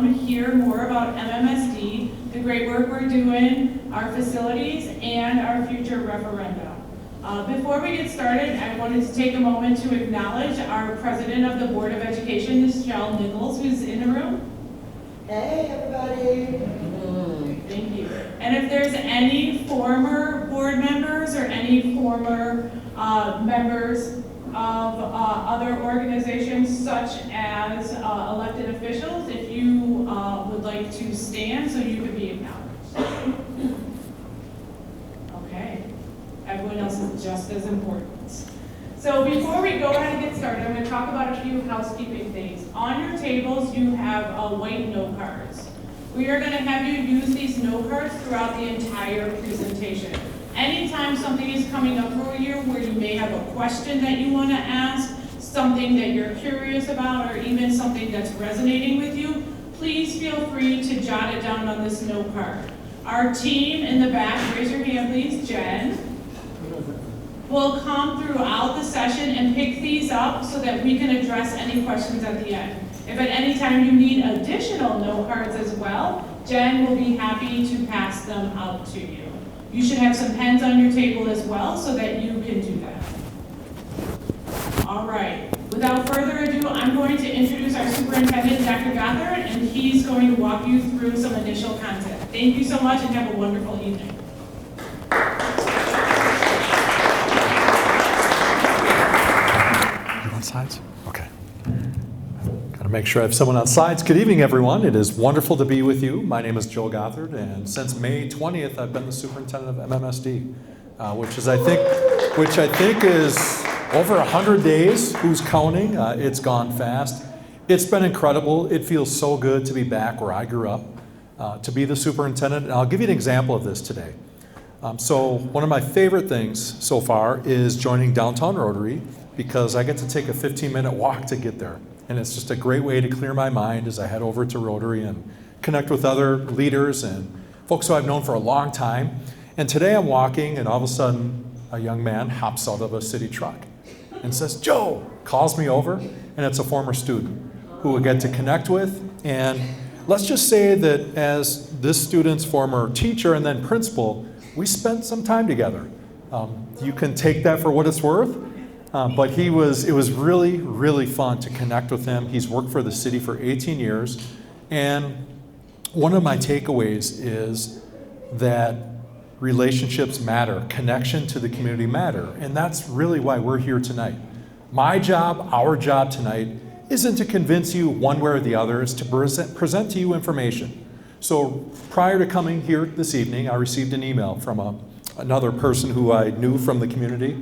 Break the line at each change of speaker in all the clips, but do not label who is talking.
hear more about MMSD, the great work we're doing, our facilities, and our future referendum. Before we get started, I wanted to take a moment to acknowledge our President of the Board of Education, Michelle Nichols, who's in the room.
Hey, everybody.
Thank you. And if there's any former board members or any former members of other organizations such as elected officials, if you would like to stand so you can be acknowledged. Okay. Everyone else is just as important. So before we go ahead and get started, I'm going to talk about a few housekeeping things. On your tables, you have white note cards. We are going to have you use these note cards throughout the entire presentation. Anytime something is coming up for you where you may have a question that you want to ask, something that you're curious about, or even something that's resonating with you, please feel free to jot it down on this note card. Our team in the back, raise your hand please, Jen, will come throughout the session and pick these up so that we can address any questions at the end. If at any time you need additional note cards as well, Jen will be happy to pass them out to you. You should have some pens on your table as well so that you can do that. All right, without further ado, I'm going to introduce our superintendent, Dr. Gothard, and he's going to walk you through some initial content. Thank you so much and have a wonderful evening.
You want sides? Okay. Got to make sure I have someone on sides. Good evening, everyone. It is wonderful to be with you. My name is Joe Gothard, and since May 20th, I've been the superintendent of MMSD, which I think is over 100 days. Who's counting? It's gone fast. It's been incredible. It feels so good to be back where I grew up, to be the superintendent. And I'll give you an example of this today. So one of my favorite things so far is joining Downtown Rotary, because I get to take a 15-minute walk to get there. And it's just a great way to clear my mind as I head over to Rotary and connect with other leaders and folks who I've known for a long time. And today I'm walking, and all of a sudden a young man hops out of a city truck and says, "Joe," calls me over, and it's a former student who we get to connect with. And let's just say that as this student's former teacher and then principal, we spent some time together. You can take that for what it's worth. But it was really, really fun to connect with him. He's worked for the city for 18 years. And one of my takeaways is that relationships matter, connection to the community matter. And that's really why we're here tonight. My job, our job tonight, isn't to convince you one way or the other, it's to present to you information. So prior to coming here this evening, I received an email from another person who I knew from the community,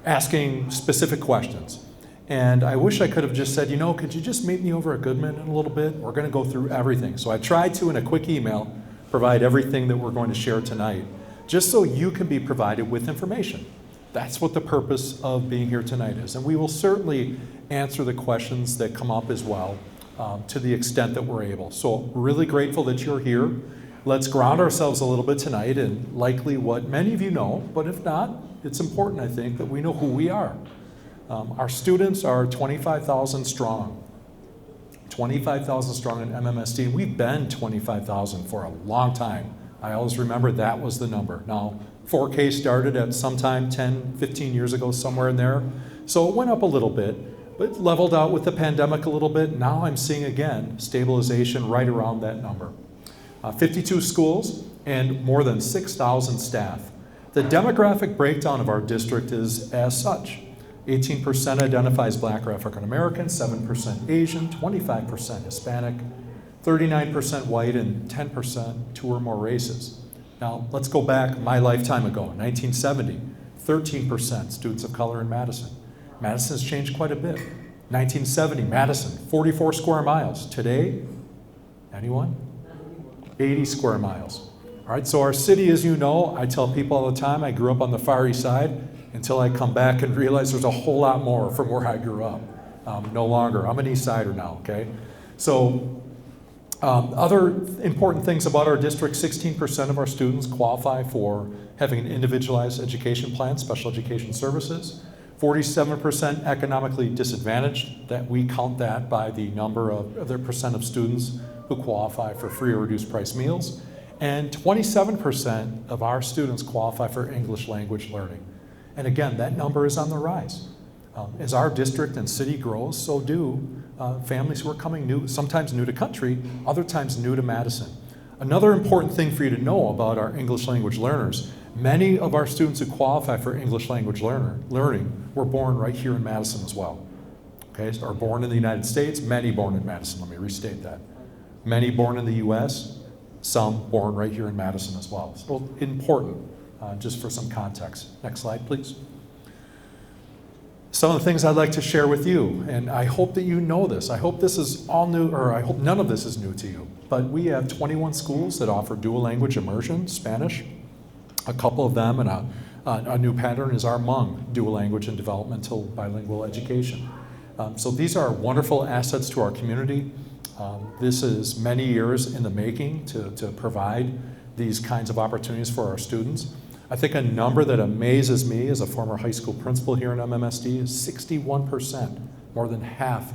asking specific questions. And I wish I could have just said, could you just meet me over at Goodman in a little bit? We're going to go through everything. So I tried to, in a quick email, provide everything that we're going to share tonight, just so you can be provided with information. That's what the purpose of being here tonight is. And we will certainly answer the questions that come up as well, to the extent that we're able. So really grateful that you're here. Let's ground ourselves a little bit tonight in likely what many of you know, but if not, it's important, I think, that we know who we are. Our students are 25,000 strong. 25,000 strong in MMSD. We've been 25,000 for a long time. I always remember that was the number. Now, 4K started at sometime 10, 15 years ago, somewhere in there. So it went up a little bit, but leveled out with the pandemic a little bit. Now I'm seeing, again, stabilization right around that number. 52 schools and more than 6,000 staff. The demographic breakdown of our district is as such. 18% identifies Black or African American, 7% Asian, 25% Hispanic, 39% white, and 10% two or more races. Now, let's go back my lifetime ago, 1970, 13% students of color in Madison. Madison has changed quite a bit. 1970, Madison, 44 square miles. Today, anyone? 80 square miles. All right, so our city, as you know, I tell people all the time, I grew up on the Far East Side until I come back and realize there's a whole lot more from where I grew up. No longer. I'm an East Sider now, okay? So other important things about our district, 16% of our students qualify for having an individualized education plan, special education services. 47% economically disadvantaged, that we count that by the number of the percent of students who qualify for free or reduced price meals, and 27% of our students qualify for English language learning. And again, that number is on the rise. As our district and city grows, so do families who are coming new, sometimes new to country, other times new to Madison. Another important thing for you to know about our English language learners, many of our students who qualify for English language learning were born right here in Madison as well. Okay, so are born in the United States, many born in Madison, let me restate that. Many born in the US, some born right here in Madison as well. So important, just for some context. Next slide, please. Some of the things I'd like to share with you, and I hope that you know this. I hope this is all new, or I hope none of this is new to you. But we have 21 schools that offer dual language immersion, Spanish. A couple of them, and a new pattern is our Hmong, dual language and developmental bilingual education. So these are wonderful assets to our community. This is many years in the making to provide these kinds of opportunities for our students. I think a number that amazes me as a former high school principal here in MMSD is 61%, more than half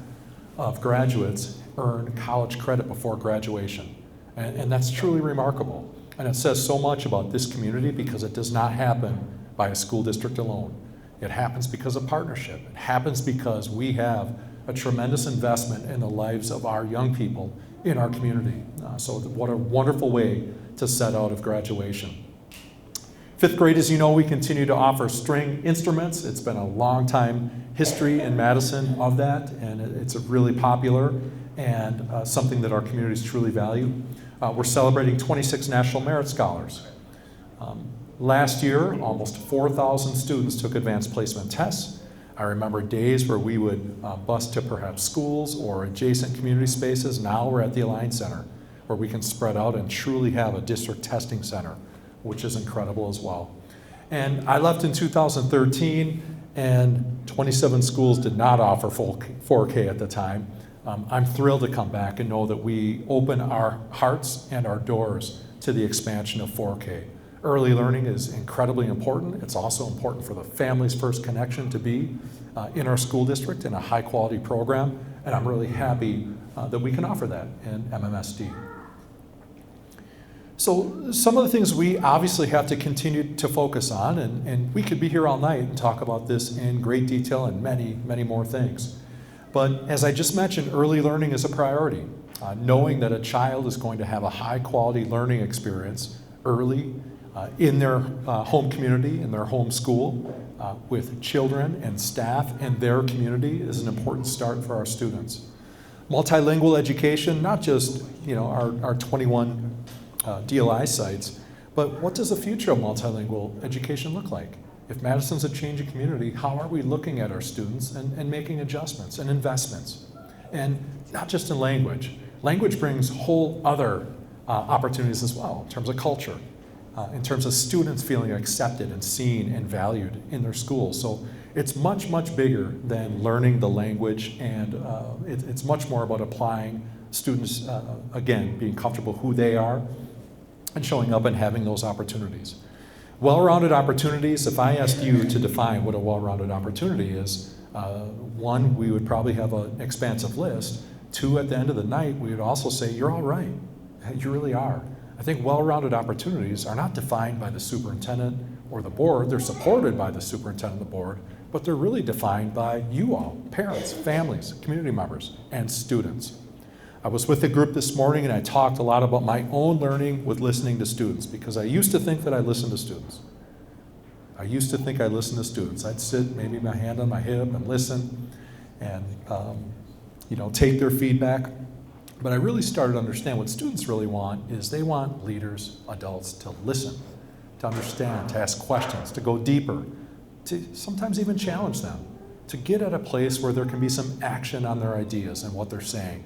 of graduates earn college credit before graduation. And that's truly remarkable. And it says so much about this community because it does not happen by a school district alone. It happens because of partnership. It happens because we have a tremendous investment in the lives of our young people in our community. So what a wonderful way to set out of graduation. Fifth grade, as you know, we continue to offer string instruments. It's been a long time history in Madison of that, and it's really popular and something that our communities truly value. We're celebrating 26 National Merit Scholars. Last year, almost 4,000 students took advanced placement tests. I remember days where we would bus to perhaps schools or adjacent community spaces. Now we're at the Alliance Center, where we can spread out and truly have a district testing center, which is incredible as well. And I left in 2013, and 27 schools did not offer full 4K at the time. I'm thrilled to come back and know that we open our hearts and our doors to the expansion of 4K. Early learning is incredibly important. It's also important for the family's first connection to be in our school district in a high quality program, and I'm really happy that we can offer that in MMSD. So some of the things we obviously have to continue to focus on, and we could be here all night and talk about this in great detail and many, many more things. But as I just mentioned, early learning is a priority. Knowing that a child is going to have a high quality learning experience early in their home community, in their home school, with children and staff and their community is an important start for our students. Multilingual education, not just our 21 DLI sites, but what does the future of multilingual education look like? If Madison's a changing community, how are we looking at our students and making adjustments and investments? And not just in language. Language brings whole other opportunities as well in terms of culture, in terms of students feeling accepted and seen and valued in their schools. So it's much, much bigger than learning the language, and it's much more about applying students, again, being comfortable who they are and showing up and having those opportunities. Well-rounded opportunities, if I asked you to define what a well-rounded opportunity is, one, we would probably have an expansive list. Two, at the end of the night, we would also say, you're all right. You really are. I think well-rounded opportunities are not defined by the superintendent or the board. They're supported by the superintendent and the board, but they're really defined by you all, parents, families, community members, and students. I was with a group this morning and I talked a lot about my own learning with listening to students, because I used to think that I listened to students. I'd sit, maybe my hand on my hip, and listen and take their feedback. But I really started to understand what students really want is they want leaders, adults, to listen, to understand, to ask questions, to go deeper, to sometimes even challenge them, to get at a place where there can be some action on their ideas and what they're saying.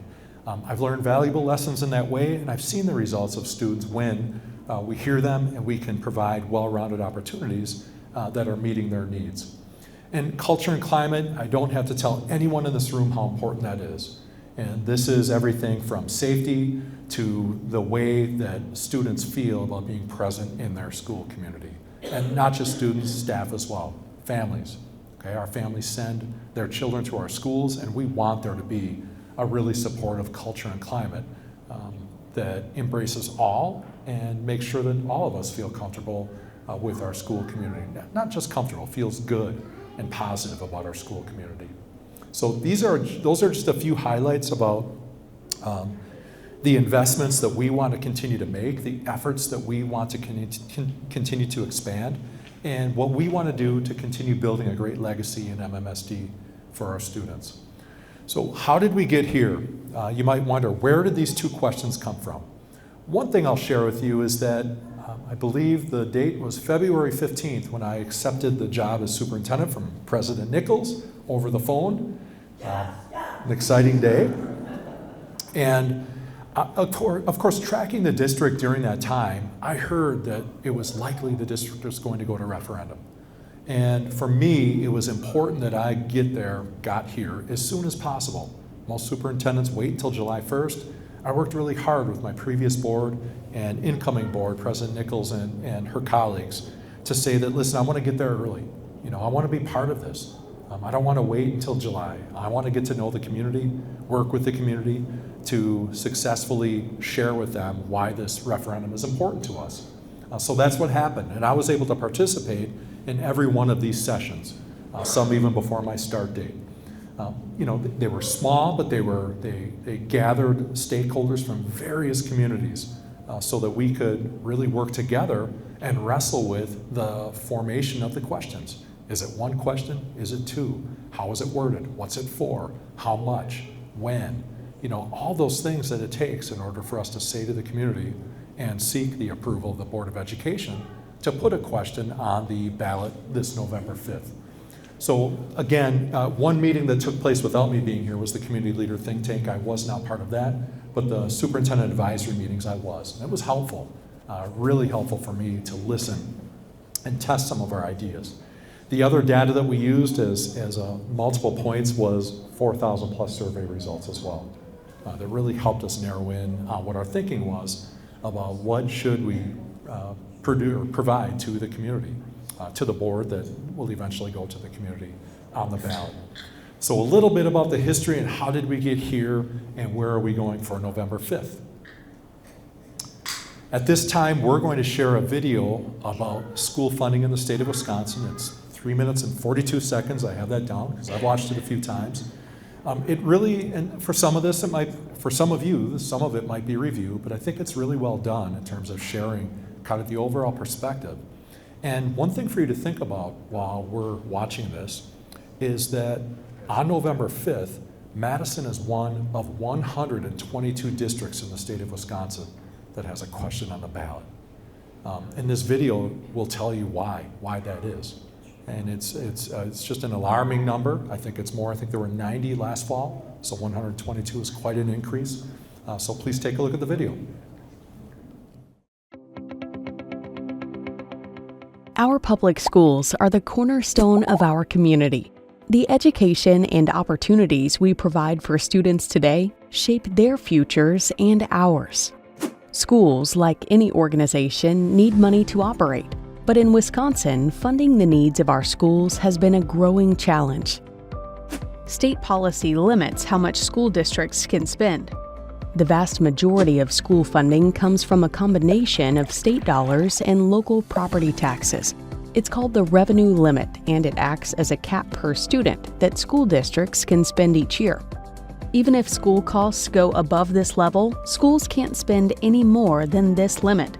I've learned valuable lessons in that way, and I've seen the results of students when we hear them and we can provide well-rounded opportunities that are meeting their needs. And culture and climate, I don't have to tell anyone in this room how important that is. And this is everything from safety to the way that students feel about being present in their school community. And not just students, staff as well, families. Okay, our families send their children to our schools, and we want there to be a really supportive culture and climate that embraces all and makes sure that all of us feel comfortable with our school community. Not just comfortable, feels good and positive about our school community. So those are just a few highlights about the investments that we want to continue to make, the efforts that we want to continue to expand, and what we want to do to continue building a great legacy in MMSD for our students. So how did we get here? You might wonder, where did these two questions come from? One thing I'll share with you is that I believe the date was February 15th when I accepted the job as superintendent from President Nichols over the phone. An exciting day. And of course, tracking the district during that time, I heard that it was likely the district was going to go to referendum. And for me, it was important that I got here as soon as possible. Most superintendents wait until July 1st. I worked really hard with my previous board and incoming board, President Nichols and her colleagues, to say that, listen, I want to get there early. I want to be part of this. I don't want to wait until July. I want to get to know the community, work with the community to successfully share with them why this referendum is important to us. So that's what happened. And I was able to participate in every one of these sessions, some even before my start date. They were small, but they gathered stakeholders from various communities so that we could really work together and wrestle with the formation of the questions. Is it one question? Is it two? How is it worded? What's it for? How much? When? All those things that it takes in order for us to say to the community and seek the approval of the Board of Education to put a question on the ballot this November 5th. So again, one meeting that took place without me being here was the Community Leader Think Tank. I was not part of that, but the Superintendent Advisory meetings I was. And it was helpful, really helpful for me to listen and test some of our ideas. The other data that we used as multiple points was 4,000 plus survey results as well. That really helped us narrow in on what our thinking was about what should we provide to the community, to the board that will eventually go to the community on the ballot. So a little bit about the history and how did we get here and where are we going for November 5th. At this time, we're going to share a video about school funding in the state of Wisconsin. It's 3 minutes and 42 seconds. I have that down because I've watched it a few times. It really, and for some of this, for some of you, some of it might be review, but I think it's really well done in terms of sharing kind of the overall perspective. And one thing for you to think about while we're watching this is that on November 5th, Madison is one of 122 districts in the state of Wisconsin that has a question on the ballot. And this video will tell you why that is. And it's just an alarming number. I think it's more. I think there were 90 last fall, so 122 is quite an increase. So please take a look at the video.
Our public schools are the cornerstone of our community. The education and opportunities we provide for students today shape their futures and ours. Schools, like any organization, need money to operate. But in Wisconsin, funding the needs of our schools has been a growing challenge. State policy limits how much school districts can spend. The vast majority of school funding comes from a combination of state dollars and local property taxes. It's called the revenue limit, and it acts as a cap per student that school districts can spend each year. Even if school costs go above this level, schools can't spend any more than this limit.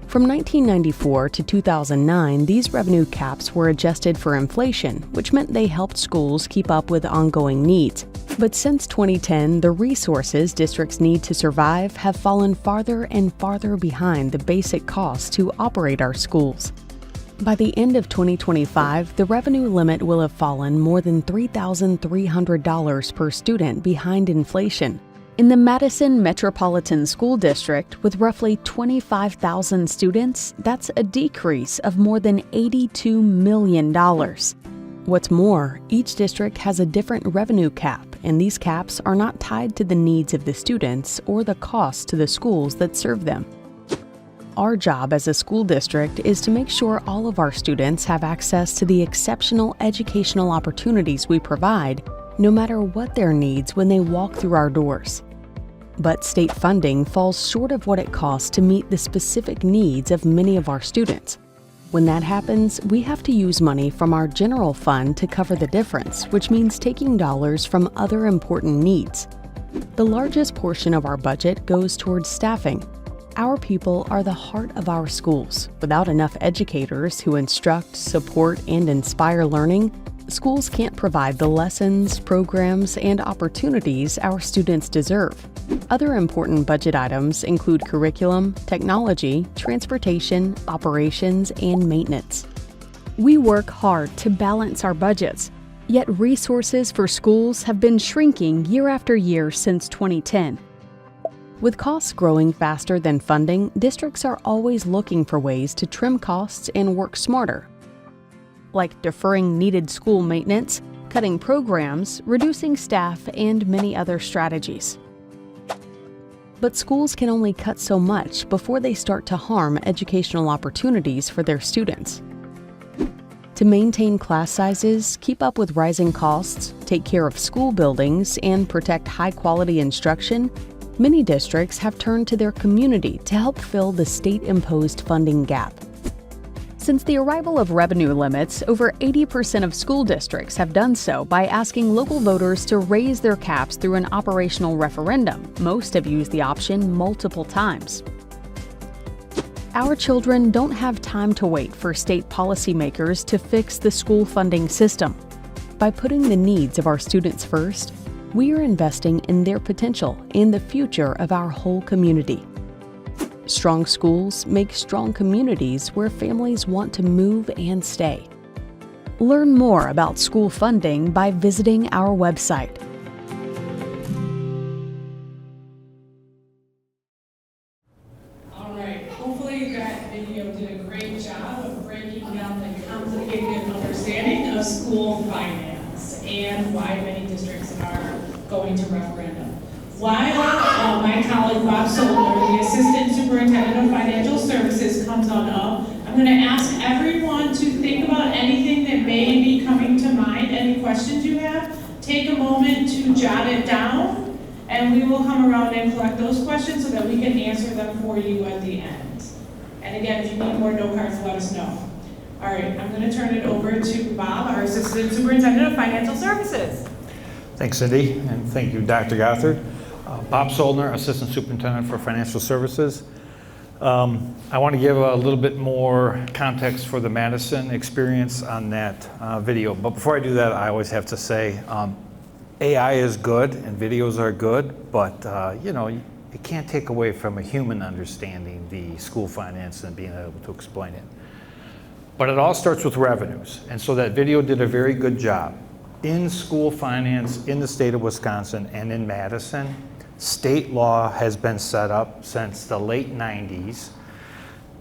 From 1994 to 2009, these revenue caps were adjusted for inflation, which meant they helped schools keep up with ongoing needs. But since 2010, the resources districts need to survive have fallen farther and farther behind the basic costs to operate our schools. By the end of 2025, the revenue limit will have fallen more than $3,300 per student behind inflation. In the Madison Metropolitan School District, with roughly 25,000 students, that's a decrease of more than $82 million. What's more, each district has a different revenue cap, and these caps are not tied to the needs of the students or the costs to the schools that serve them. Our job as a school district is to make sure all of our students have access to the exceptional educational opportunities we provide, no matter what their needs when they walk through our doors. But state funding falls short of what it costs to meet the specific needs of many of our students. When that happens, we have to use money from our general fund to cover the difference, which means taking dollars from other important needs. The largest portion of our budget goes towards staffing. Our people are the heart of our schools. Without enough educators who instruct, support, and inspire learning, schools can't provide the lessons, programs, and opportunities our students deserve. Other important budget items include curriculum, technology, transportation, operations, and maintenance. We work hard to balance our budgets, yet resources for schools have been shrinking year after year since 2010. With costs growing faster than funding, districts are always looking for ways to trim costs and work smarter, like deferring needed school maintenance, cutting programs, reducing staff, and many other strategies. But schools can only cut so much before they start to harm educational opportunities for their students. To maintain class sizes, keep up with rising costs, take care of school buildings, and protect high-quality instruction, many districts have turned to their community to help fill the state-imposed funding gap. Since the arrival of revenue limits, over 80% of school districts have done so by asking local voters to raise their caps through an operational referendum. Most have used the option multiple times. Our children don't have time to wait for state policymakers to fix the school funding system. By putting the needs of our students first, we are investing in their potential and the future of our whole community. Strong schools make strong communities where families want to move and stay. Learn more about school funding by visiting our website.
All right, hopefully that video did a great job of breaking down the complicated understanding of school finance and why many districts are going to referendum. While my colleague Bob Soler, the Assistant Superintendent of Financial Services, comes on up, I'm going to ask everyone to think about anything that may be coming to mind, any questions you have. Take a moment to jot it down, and we will come around and collect those questions so that we can answer them for you at the end. And again, if you need more note cards, let us know. All right, I'm going to turn it over to Bob, our Assistant Superintendent of Financial Services.
Thanks, Cindy, and thank you, Dr. Gothard. Bob Soldner, Assistant Superintendent for Financial Services. I want to give a little bit more context for the Madison experience on that video. But before I do that, I always have to say, AI is good and videos are good, but it can't take away from a human understanding the school finance and being able to explain it. But it all starts with revenues, and so that video did a very good job. In school finance in the state of Wisconsin and in Madison, state law has been set up since the late 90s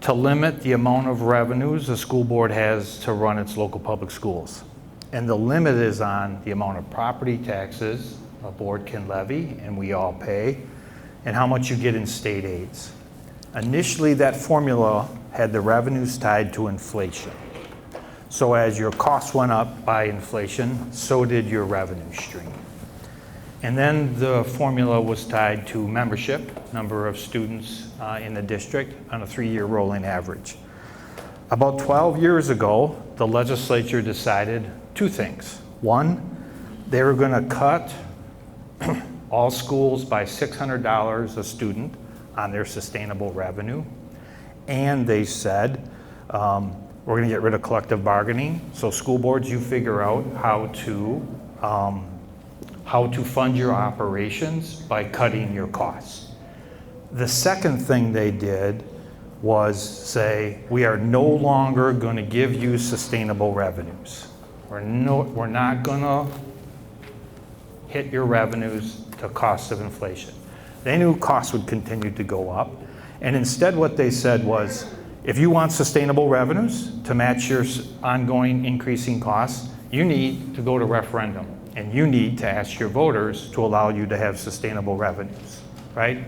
to limit the amount of revenues a school board has to run its local public schools. And the limit is on the amount of property taxes a board can levy, and we all pay, and how much you get in state aids. Initially, that formula had the revenues tied to inflation. So as your costs went up by inflation, so did your revenue stream. And then the formula was tied to membership, number of students in the district on a 3-year rolling average. About 12 years ago, the legislature decided two things. One, they were going to cut all schools by $600 a student on their sustainable revenue. And they said, we're going to get rid of collective bargaining. So school boards, you figure out how to fund your operations by cutting your costs. The second thing they did was say, we are no longer going to give you sustainable revenues. We're not going to hit your revenues to costs of inflation. They knew costs would continue to go up, and instead what they said was, if you want sustainable revenues to match your ongoing increasing costs, you need to go to referendum, and you need to ask your voters to allow you to have sustainable revenues, right?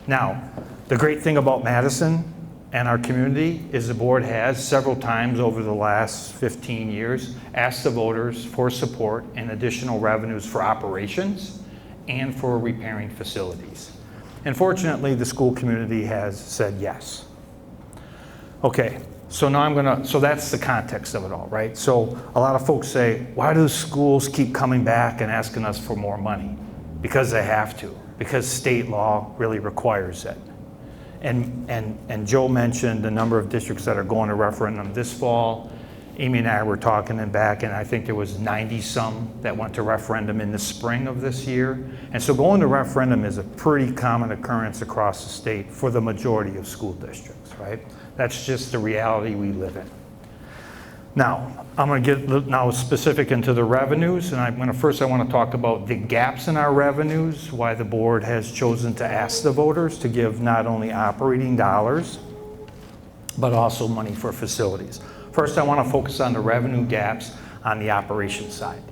Now, the great thing about Madison and our community is the board has several times over the last 15 years asked the voters for support and additional revenues for operations and for repairing facilities. And fortunately, the school community has said yes. Okay, so now so that's the context of it all, right? So a lot of folks say, why do schools keep coming back and asking us for more money? Because they have to, because state law really requires it. And Joe mentioned the number of districts that are going to referendum this fall. Amy and I were talking and back, and I think there was 90 some that went to referendum in the spring of this year. And so going to referendum is a pretty common occurrence across the state for the majority of school districts, right? That's just the reality we live in. Now, I'm going to get now specific into the revenues, and first I want to talk about the gaps in our revenues, why the board has chosen to ask the voters to give not only operating dollars, but also money for facilities. First, I want to focus on the revenue gaps on the operations side.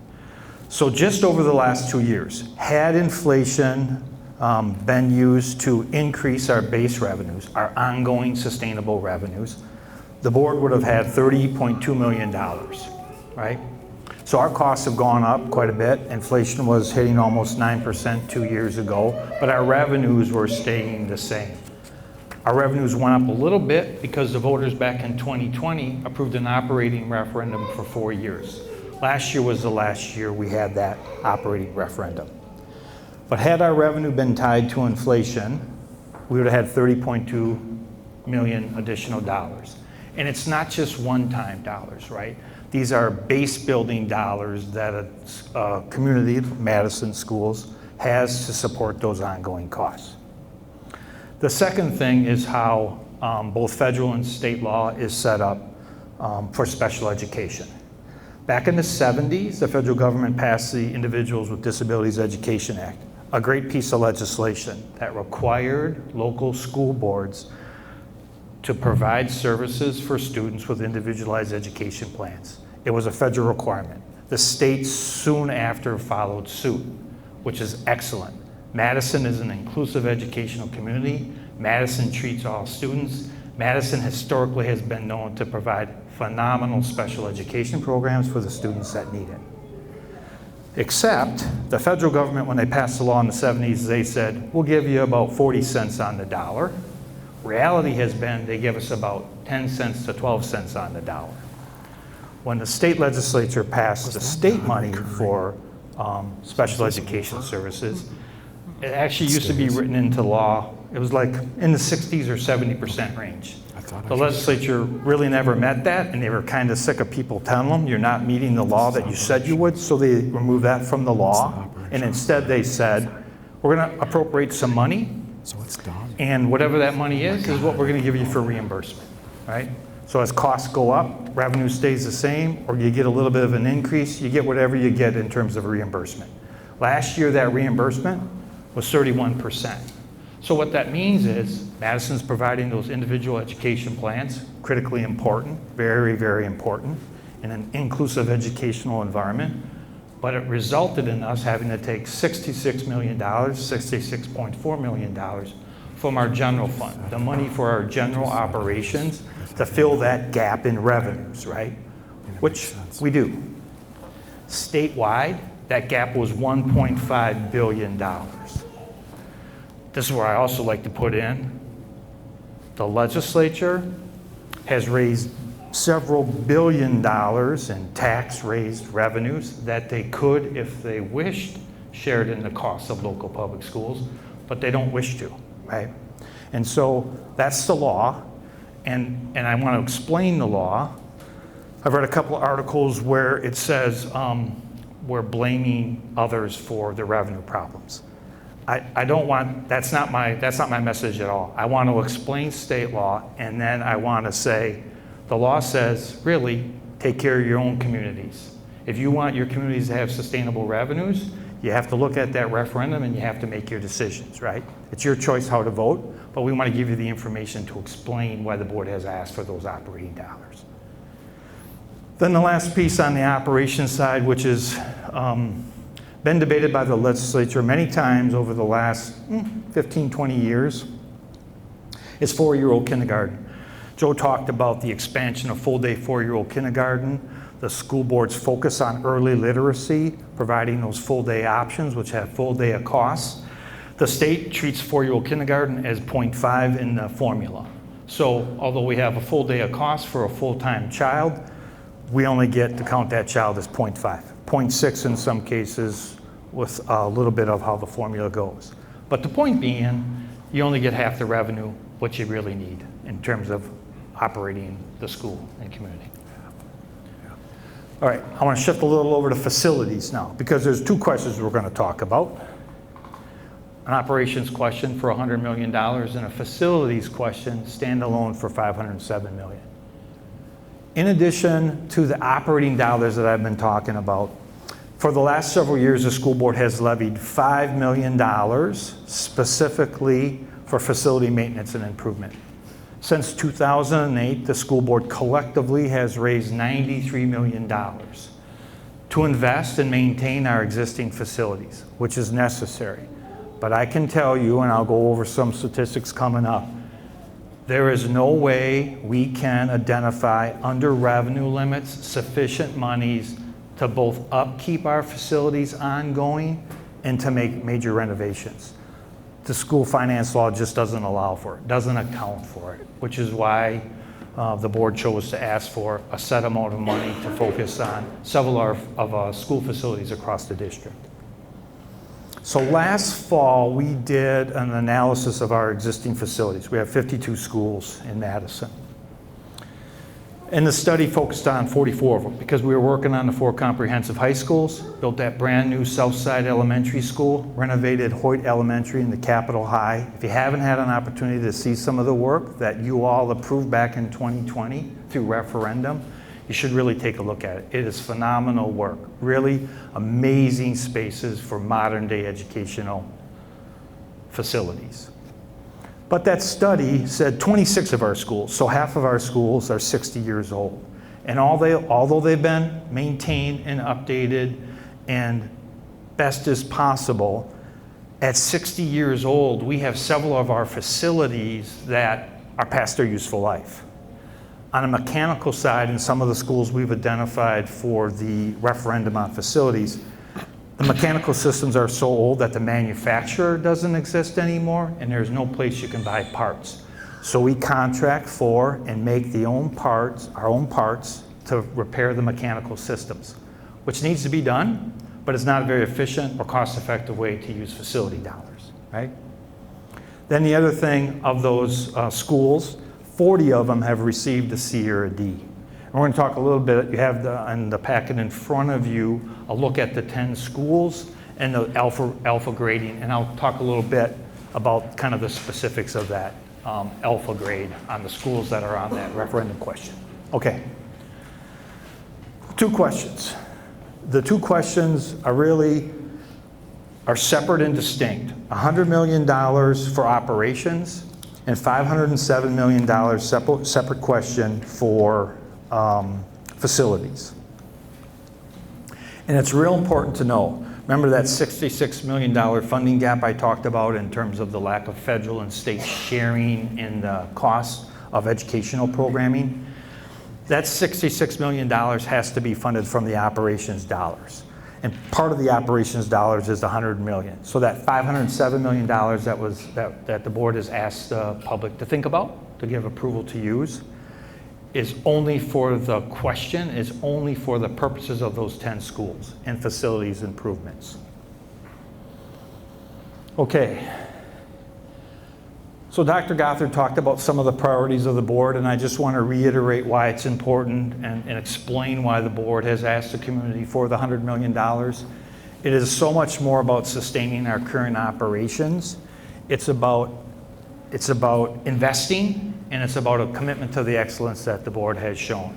So just over the last 2 years, had inflation been used to increase our base revenues, our ongoing sustainable revenues, the board would have had $30.2 million, right? So our costs have gone up quite a bit. Inflation was hitting almost 9% 2 years ago, but our revenues were staying the same. Our revenues went up a little bit because the voters back in 2020 approved an operating referendum for 4 years. Last year was the last year we had that operating referendum. But had our revenue been tied to inflation, we would have had $30.2 million additional dollars. And it's not just one-time dollars, right? These are base building dollars that a community, Madison Schools, has to support those ongoing costs. The second thing is how both federal and state law is set up for special education. Back in the 70s, the federal government passed the Individuals with Disabilities Education Act, a great piece of legislation that required local school boards to provide services for students with individualized education plans. It was a federal requirement. The states soon after followed suit, which is excellent. Madison is an inclusive educational community. Madison treats all students. Madison historically has been known to provide phenomenal special education programs for the students that need it. Except the federal government, when they passed the law in the 70s, they said, we'll give you about 40 cents on the dollar. Reality has been they give us about 10 cents to 12 cents on the dollar. When the state legislature passed the state money for special education services, it actually used to be written into law. It was like in the 60s or 70% range. The legislature really never met that, and they were kind of sick of people telling them you're not meeting the law that you said you would, so they removed that from the law. And instead they said, we're going to appropriate some money, and whatever that money is what we're going to give you for reimbursement, right? So as costs go up, revenue stays the same, or you get a little bit of an increase, you get whatever you get in terms of reimbursement. Last year, that reimbursement was 31%. So what that means is Madison's providing those individual education plans, critically important, very, very important, in an inclusive educational environment. But it resulted in us having to take $66 million, $66.4 million from our general fund, the money for our general operations, to fill that gap in revenues, right? Which we do. Statewide, that gap was $1.5 billion. This is where I also like to put in, the legislature has raised several $billion in tax-raised revenues that they could, if they wished, share it in the costs of local public schools, but they don't wish to, right? And so that's the law, and I want to explain the law. I've read a couple of articles where it says we're blaming others for the revenue problems. I don't want, that's not my message at all. I want to explain state law, and then I want to say, the law says, really, take care of your own communities. If you want your communities to have sustainable revenues, you have to look at that referendum and you have to make your decisions, right? It's your choice how to vote, but we want to give you the information to explain why the board has asked for those operating dollars. Then the last piece on the operations side, which has been debated by the legislature many times over the last 15, 20 years, is four-year-old kindergarten. Joe talked about the expansion of full-day four-year-old kindergarten, the school board's focus on early literacy, providing those full-day options, which have full-day costs. The state treats four-year-old kindergarten as 0.5 in the formula. So although we have a full day of cost for a full-time child, we only get to count that child as 0.5. 0.6 in some cases with a little bit of how the formula goes. But the point being, you only get half the revenue what you really need in terms of operating the school and community. All right, I want to shift a little over to facilities now, because there's two questions we're going to talk about. An operations question for $100 million and a facilities question standalone for $507 million. In addition to the operating dollars that I've been talking about, for the last several years, the school board has levied $5 million specifically for facility maintenance and improvement. Since 2008, the school board collectively has raised $93 million to invest and maintain our existing facilities, which is necessary. But I can tell you, and I'll go over some statistics coming up, there is no way we can identify under revenue limits sufficient monies to both upkeep our facilities ongoing and to make major renovations. The school finance law just doesn't allow for it, doesn't account for it, which is why the board chose to ask for a set amount of money to focus on several of our school facilities across the district. So last fall, we did an analysis of our existing facilities. We have 52 schools in Madison. And the study focused on 44 of them because we were working on the 4 comprehensive high schools, built that brand new Southside Elementary School, renovated Hoyt Elementary and the Capitol High. If you haven't had an opportunity to see some of the work that you all approved back in 2020 through referendum, you should really take a look at it. It is phenomenal work. Really amazing spaces for modern day educational facilities. But that study said 26 of our schools, so half of our schools are 60 years old. And although they've been maintained and updated and best as possible, at 60 years old, we have several of our facilities that are past their useful life. On a mechanical side, in some of the schools we've identified for the referendum on facilities, the mechanical systems are so old that the manufacturer doesn't exist anymore, and there's no place you can buy parts. So we contract for and make our own parts to repair the mechanical systems, which needs to be done, but it's not a very efficient or cost-effective way to use facility dollars, right? Then the other thing of those schools, 40 of them have received a C or a D. And we're going to talk a little bit, you have on the packet in front of you, a look at the 10 schools and the alpha grading, and I'll talk a little bit about kind of the specifics of that alpha grade on the schools that are on that referendum question. Okay. 2 questions. The 2 questions are separate and distinct. $100 million for operations and $507 million separate question for facilities. And it's real important to know. Remember that $66 million funding gap I talked about in terms of the lack of federal and state sharing in the cost of educational programming? That $66 million has to be funded from the operations dollars. And part of the operations dollars is the $100 million. So that $507 million that the board has asked the public to think about, to give approval to use, is only for the purposes of those 10 schools and facilities improvements. Okay. So Dr. Gothard talked about some of the priorities of the board, and I just want to reiterate why it's important and explain why the board has asked the community for the $100 million. It is so much more about sustaining our current operations. It's about investing, and it's about a commitment to the excellence that the board has shown.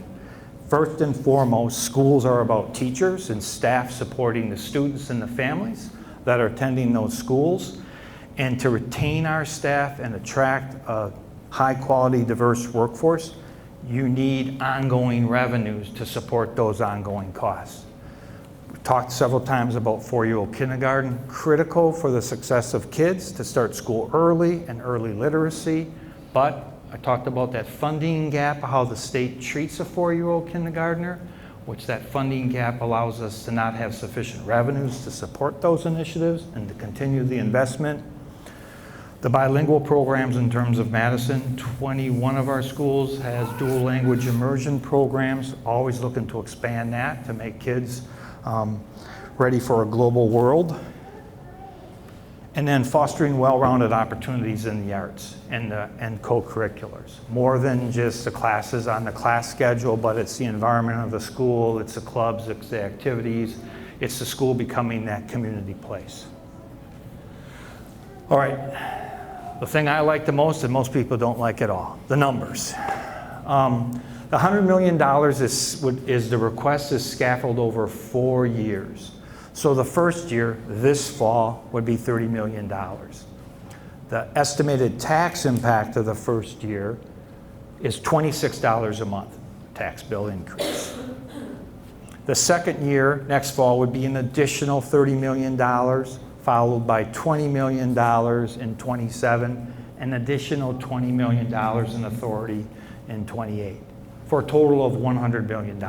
First and foremost, schools are about teachers and staff supporting the students and the families that are attending those schools. And to retain our staff and attract a high-quality, diverse workforce, you need ongoing revenues to support those ongoing costs. We've talked several times about 4-year-old kindergarten, critical for the success of kids to start school early and early literacy. But I talked about that funding gap, how the state treats a 4-year-old kindergartner, which that funding gap allows us to not have sufficient revenues to support those initiatives and to continue the investment. The bilingual programs in terms of Madison, 21 of our schools has dual language immersion programs, always looking to expand that to make kids ready for a global world. And then fostering well-rounded opportunities in the arts and co-curriculars. More than just the classes on the class schedule, but it's the environment of the school, it's the clubs, it's the activities, it's the school becoming that community place. All right, the thing I like the most, and most people don't like at all, the numbers. The $100 million is the request is scaffolded over 4 years. So the first year, this fall, would be $30 million. The estimated tax impact of the first year is $26 a month, tax bill increase. The second year, next fall, would be an additional $30 million, followed by $20 million in '27, an additional $20 million in authority in '28, for a total of $100 billion.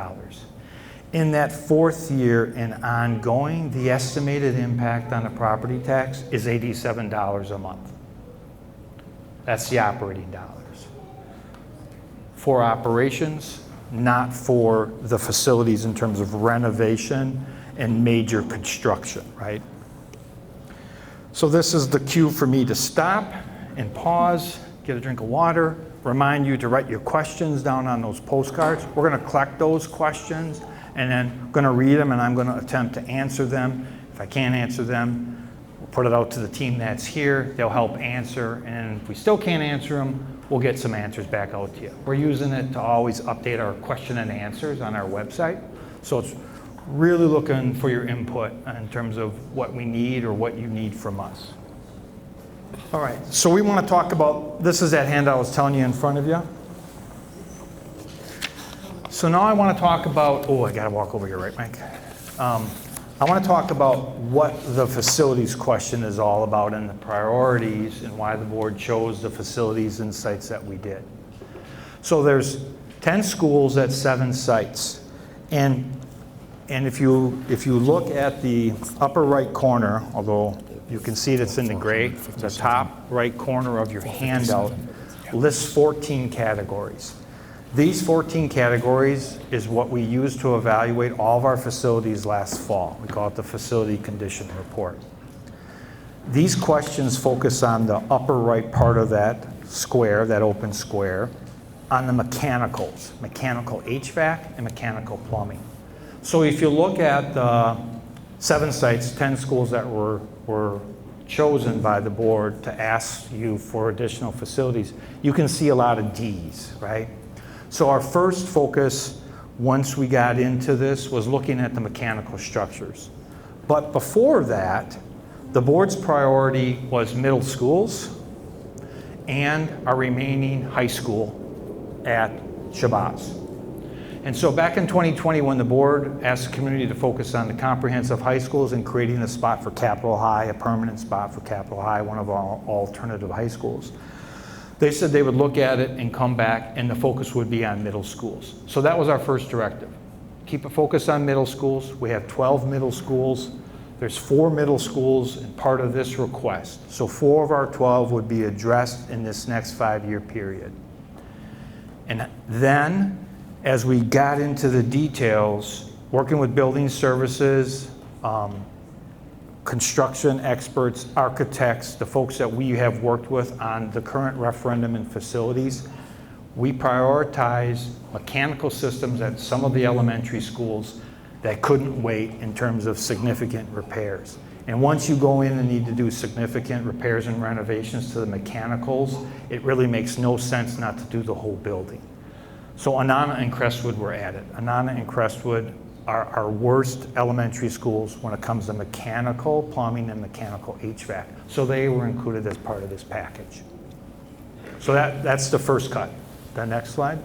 In that fourth year and ongoing, the estimated impact on the property tax is $87 a month. That's the operating dollars. For operations, not for the facilities in terms of renovation and major construction, right? So this is the cue for me to stop and pause, get a drink of water, remind you to write your questions down on those postcards. We're going to collect those questions and then I'm going to read them and I'm going to attempt to answer them. If I can't answer them, we'll put it out to the team that's here. They'll help answer, and if we still can't answer them, we'll get some answers back out to you. We're using it to always update our question and answers on our website. So it's really looking for your input in terms of what we need or what you need from us. All right, so we want to talk about, this is that handout I was telling you in front of you. So now I want to talk about, I got to walk over here, right, Mike? I want to talk about what the facilities question is all about and the priorities and why the board chose the facilities and sites that we did. So there's 10 schools at 7 sites. And if you look at the upper right corner, although you can see it's in the gray, the top right corner of your handout lists 14 categories. These 14 categories is what we used to evaluate all of our facilities last fall. We call it the Facility Condition Report. These questions focus on the upper right part of that square, that open square, on the mechanicals, mechanical HVAC and mechanical plumbing. So if you look at the 7 sites, 10 schools that were chosen by the board to ask you for additional facilities, you can see a lot of Ds, right? So our first focus, once we got into this, was looking at the mechanical structures. But before that, the board's priority was middle schools and our remaining high school at Shabazz. And so back in 2020, when the board asked the community to focus on the comprehensive high schools and creating a spot for Capitol High, a permanent spot for Capitol High, one of our alternative high schools, they said they would look at it and come back and the focus would be on middle schools. So that was our first directive. Keep a focus on middle schools. We have 12 middle schools. There's 4 middle schools in part of this request. So 4 of our 12 would be addressed in this next 5-year period. And then, as we got into the details, working with building services, construction experts, architects, the folks that we have worked with on the current referendum and facilities, we prioritize mechanical systems at some of the elementary schools that couldn't wait in terms of significant repairs. And once you go in and need to do significant repairs and renovations to the mechanicals, it really makes no sense not to do the whole building. So Anana and Crestwood were added. Anana and Crestwood are our worst elementary schools when it comes to mechanical, plumbing, and mechanical HVAC. So they were included as part of this package. So that's the first cut. The next slide.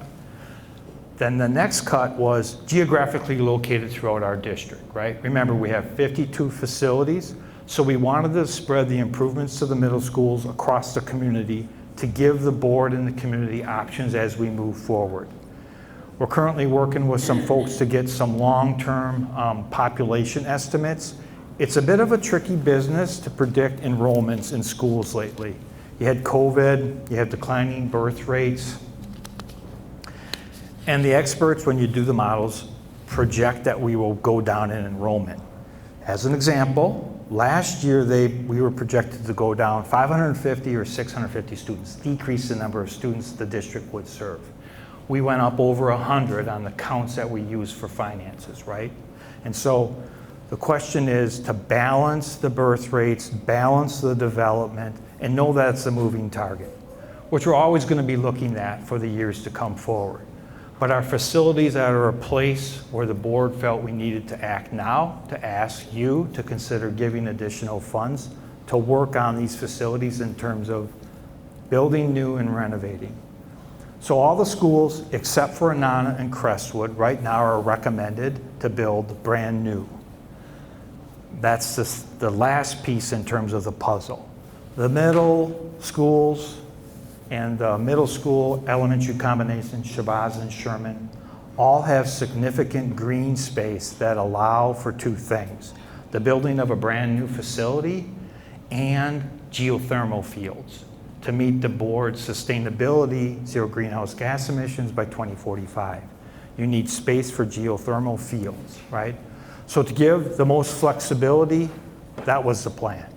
Then the next cut was geographically located throughout our district, right? Remember, we have 52 facilities, so we wanted to spread the improvements to the middle schools across the community to give the board and the community options as we move forward. We're currently working with some folks to get some long-term population estimates. It's a bit of a tricky business to predict enrollments in schools lately. You had COVID, you had declining birth rates. And the experts, when you do the models, project that we will go down in enrollment. As an example, last year we were projected to go down 550 or 650 students, decrease the number of students the district would serve. We went up over 100 on the counts that we use for finances, right? And so the question is to balance the birth rates, balance the development, and know that it's a moving target, which we're always going to be looking at for the years to come forward. But our facilities are a place where the board felt we needed to act now, to ask you to consider giving additional funds to work on these facilities in terms of building new and renovating. So all the schools, except for Anana and Crestwood, right now are recommended to build brand new. That's the last piece in terms of the puzzle. The middle schools and the middle school elementary combination, Shabazz and Sherman, all have significant green space that allow for two things: the building of a brand new facility and geothermal fields to meet the board's sustainability, zero greenhouse gas emissions by 2045. You need space for geothermal fields, right? So to give the most flexibility, that was the plan.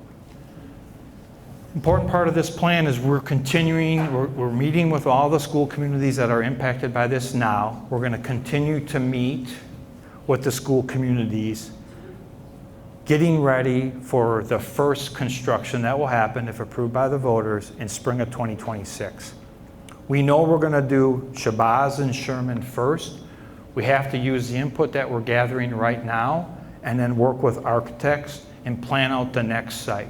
Important part of this plan is we're meeting with all the school communities that are impacted by this now. We're going to continue to meet with the school communities, getting ready for the first construction that will happen, if approved by the voters, in spring of 2026. We know we're going to do Shabazz and Sherman first. We have to use the input that we're gathering right now and then work with architects and plan out the next site.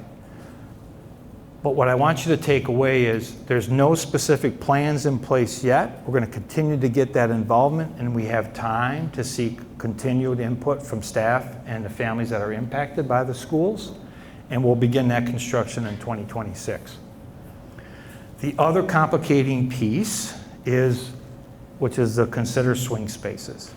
But what I want you to take away is there's no specific plans in place yet. We're going to continue to get that involvement, and we have time to seek continued input from staff and the families that are impacted by the schools, and we'll begin that construction in 2026. The other complicating piece is, which is the consider swing spaces.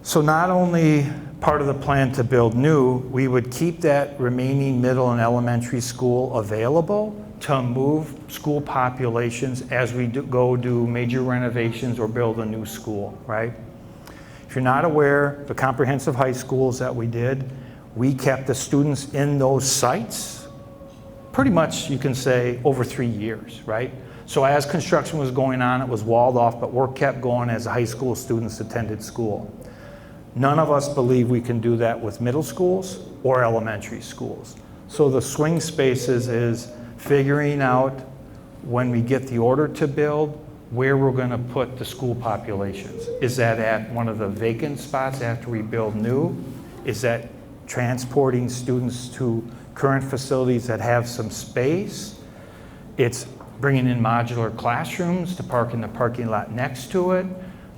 So not only part of the plan to build new, we would keep that remaining middle and elementary school available to move school populations as we go do major renovations or build a new school, right? If you're not aware, the comprehensive high schools that we did, we kept the students in those sites pretty much, you can say, over 3 years, right? So as construction was going on, it was walled off, but work kept going as the high school students attended school. None of us believe we can do that with middle schools or elementary schools. So the swing spaces is figuring out, when we get the order to build, where we're going to put the school populations. Is that at one of the vacant spots after we build new? Is that transporting students to current facilities that have some space? It's bringing in modular classrooms to park in the parking lot next to it.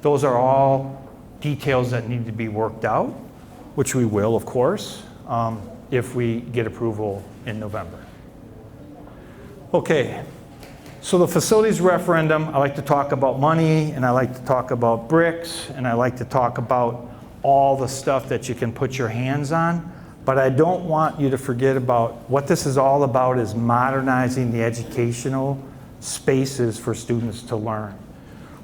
Those are all details that need to be worked out, which we will, of course, if we get approval in November. Okay, so the facilities referendum, I like to talk about money, and I like to talk about bricks, and I like to talk about all the stuff that you can put your hands on, but I don't want you to forget about what this is all about is modernizing the educational spaces for students to learn,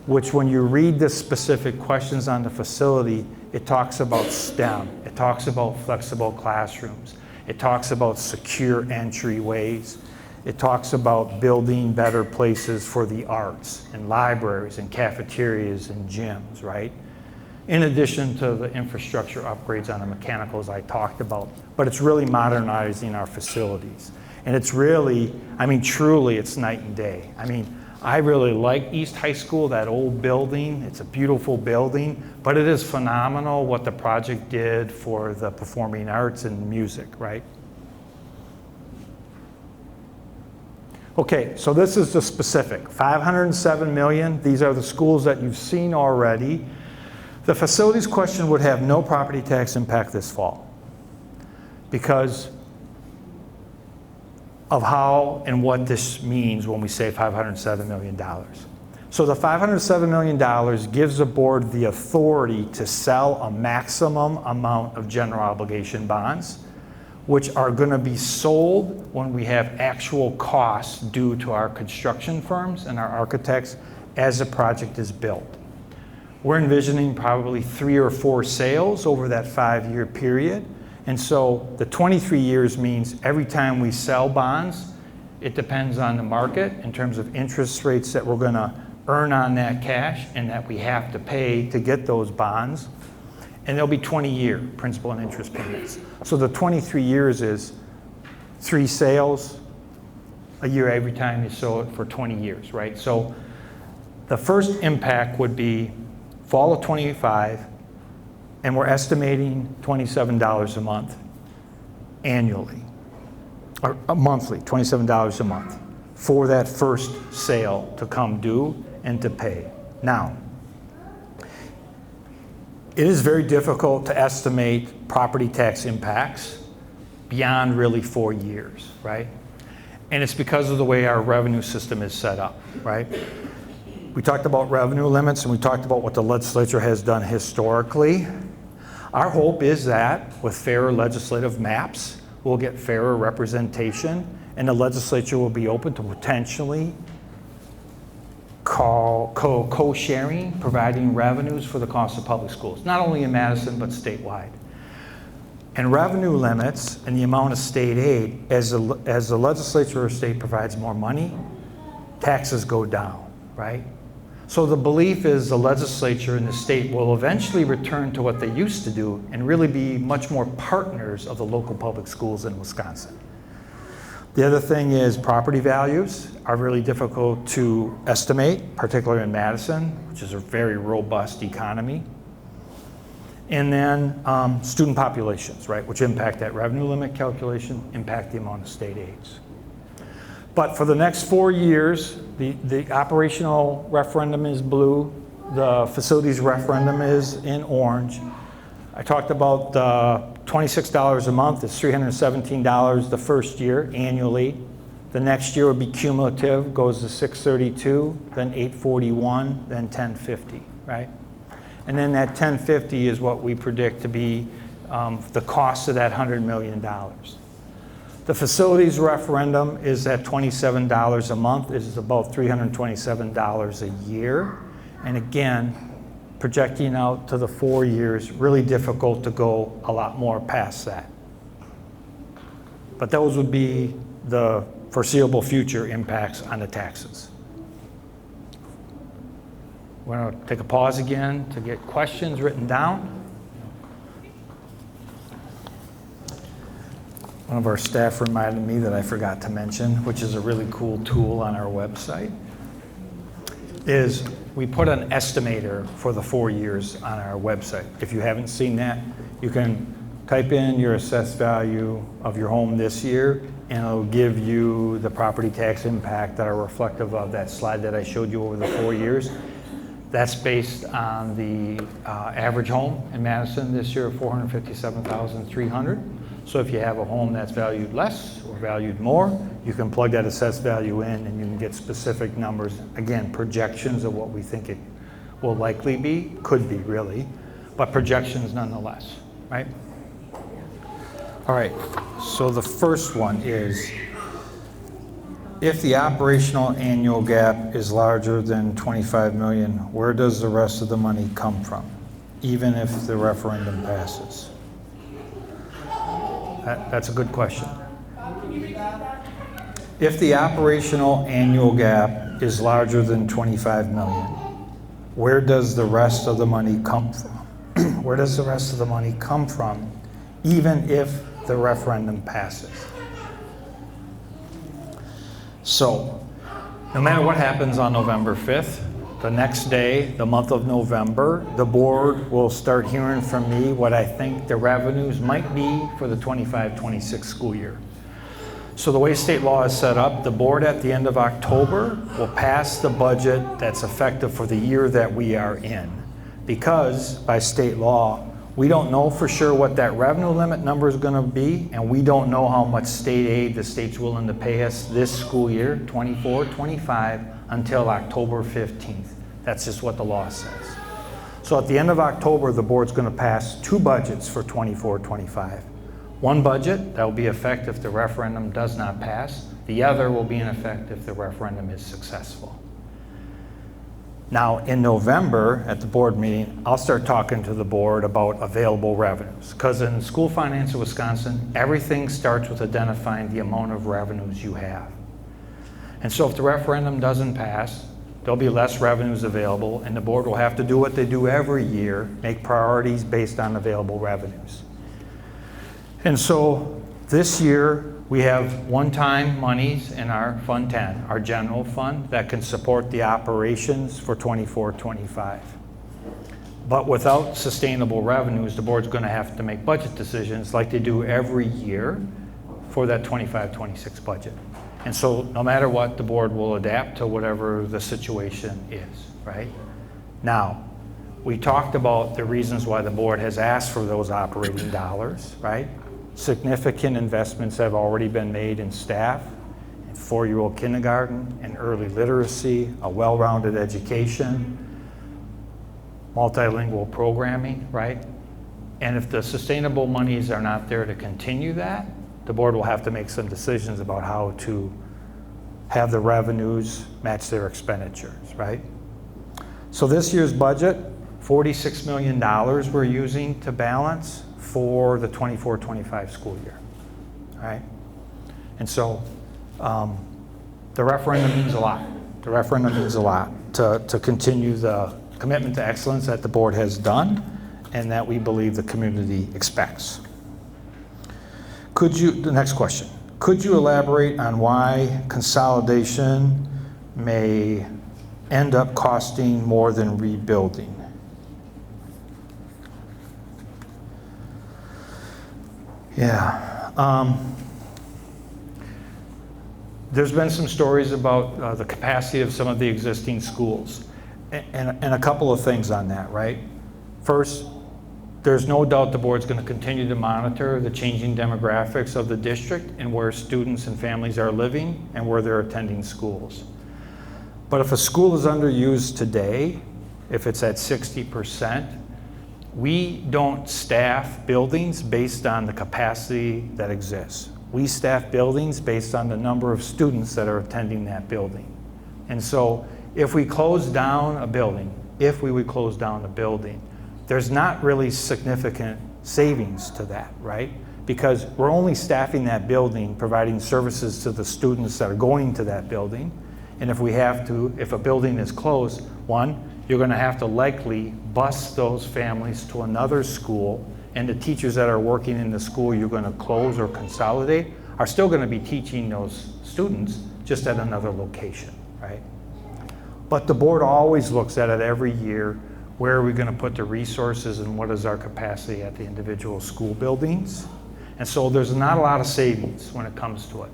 which when you read the specific questions on the facility, it talks about STEM, it talks about flexible classrooms, it talks about secure entryways, it talks about building better places for the arts and libraries and cafeterias and gyms, right? In addition to the infrastructure upgrades on the mechanicals I talked about, but it's really modernizing our facilities. And it's really, I mean, truly, it's night and day. I mean, I really like East High School, that old building. It's a beautiful building, but it is phenomenal what the project did for the performing arts and music, right? Okay, so this is the specific, 507 million. These are the schools that you've seen already. The facilities question would have no property tax impact this fall because of how and what this means when we say $507 million. So the $507 million gives the board the authority to sell a maximum amount of general obligation bonds. which are going to be sold when we have actual costs due to our construction firms and our architects as the project is built. We're envisioning probably 3 or 4 sales over that 5-year period. And so the 23 years means every time we sell bonds, it depends on the market in terms of interest rates that we're going to earn on that cash and that we have to pay to get those bonds. And there'll be 20-year principal and interest payments. So the 23 years is 3 sales a year every time you sell it for 20 years, right? So the first impact would be fall of 25, and we're estimating $27 a month annually, or monthly, $27 a month for that first sale to come due and to pay. Now, it is very difficult to estimate property tax impacts beyond really 4 years, right? And it's because of the way our revenue system is set up, right? We talked about revenue limits and we talked about what the legislature has done historically. Our hope is that with fairer legislative maps, we'll get fairer representation and the legislature will be open to potentially co-sharing, providing revenues for the cost of public schools, not only in Madison, but statewide. And revenue limits and the amount of state aid, as the legislature or state provides more money, taxes go down, right? So the belief is the legislature and the state will eventually return to what they used to do and really be much more partners of the local public schools in Wisconsin. The other thing is property values are really difficult to estimate, particularly in Madison, which is a very robust economy. And then student populations, right, which impact that revenue limit calculation, impact the amount of state aids. But for the next 4 years, the operational referendum is blue, the facilities referendum is in orange. I talked about $26 a month, it's $317 the first year annually. The next year would be cumulative, goes to $632, then $841, then $1050, right? And then that $1050 is what we predict to be the cost of that $100 million. The facilities referendum is at $27 a month. It is about $327 a year. And again, projecting out to the 4 years, really difficult to go a lot more past that. But those would be the foreseeable future impacts on the taxes. We're going to take a pause again to get questions written down. One of our staff reminded me that I forgot to mention, which is a really cool tool on our website, is we put an estimator for the 4 years on our website. If you haven't seen that, you can type in your assessed value of your home this year, and it'll give you the property tax impact that are reflective of that slide that I showed you over the 4 years. That's based on the average home in Madison this year of $457,300. So if you have a home that's valued less or valued more, you can plug that assessed value in and you can get specific numbers. Again, projections of what we think it will likely be, could be really, but projections nonetheless, right? All right, so the first one is, if the operational annual gap is larger than 25 million, where does the rest of the money come from, even if the referendum passes? That's a good question.
Can you repeat that?
If the operational annual gap is larger than 25 million, where does the rest of the money come from? Where does the rest of the money come from, even if the referendum passes? So, no matter what happens on November 5th, the next day, the month of November, the board will start hearing from me what I think the revenues might be for the 25-26 school year. So the way state law is set up, the board at the end of October will pass the budget that's effective for the year that we are in. Because by state law, we don't know for sure what that revenue limit number is going to be, and we don't know how much state aid the state's willing to pay us this school year, 24-25, until October 15th. That's just what the law says. So at the end of October, the board's going to pass 2 budgets for 24-25. One budget that will be in effect if the referendum does not pass. The other will be in effect if the referendum is successful. Now, in November, at the board meeting, I'll start talking to the board about available revenues. Because in school finance in Wisconsin, everything starts with identifying the amount of revenues you have. And so if the referendum doesn't pass, there'll be less revenues available, and the board will have to do what they do every year, make priorities based on available revenues. And so this year, we have one-time monies in our Fund 10, our general fund, that can support the operations for 24-25. But without sustainable revenues, the board's going to have to make budget decisions like they do every year for that 25-26 budget. And so no matter what, the board will adapt to whatever the situation is, right? Now, we talked about the reasons why the board has asked for those operating dollars, right? Significant investments have already been made in staff, in 4-year-old kindergarten, and early literacy, a well-rounded education, multilingual programming, right? And if the sustainable monies are not there to continue that, the board will have to make some decisions about how to have the revenues match their expenditures, right? So this year's budget, $46 million we're using to balance for the 24-25 school year, all right? And so the referendum means a lot. The referendum means a lot to continue the commitment to excellence that the board has done and that we believe the community expects. The next question, could you elaborate on why consolidation may end up costing more than rebuilding? Yeah. There's been some stories about the capacity of some of the existing schools, and a couple of things on that, right? First, there's no doubt the board's going to continue to monitor the changing demographics of the district and where students and families are living and where they're attending schools. But if a school is underused today, if it's at 60%, we don't staff buildings based on the capacity that exists. We staff buildings based on the number of students that are attending that building. And so if we close down a building, there's not really significant savings to that, right? Because we're only staffing that building, providing services to the students that are going to that building. And if a building is closed, one, you're going to have to likely bus those families to another school, and the teachers that are working in the school you're going to close or consolidate are still going to be teaching those students just at another location, right? But the board always looks at it every year. Where are we going to put the resources and what is our capacity at the individual school buildings? And so there's not a lot of savings when it comes to it.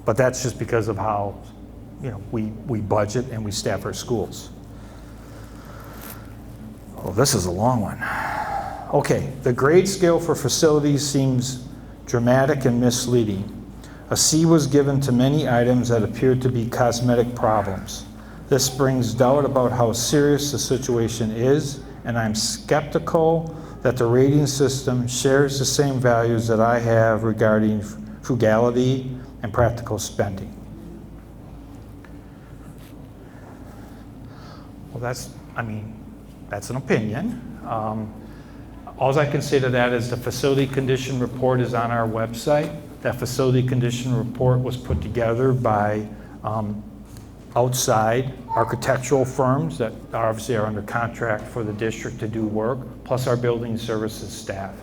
But that's just because of how we budget and we staff our schools. Oh, this is a long one. Okay, the grade scale for facilities seems dramatic and misleading. A C was given to many items that appeared to be cosmetic problems. This brings doubt about how serious the situation is, and I'm skeptical that the rating system shares the same values that I have regarding frugality and practical spending. Well, that's an opinion. All I can say to that is the facility condition report is on our website. That facility condition report was put together by outside architectural firms that obviously are under contract for the district to do work, plus our building services staff.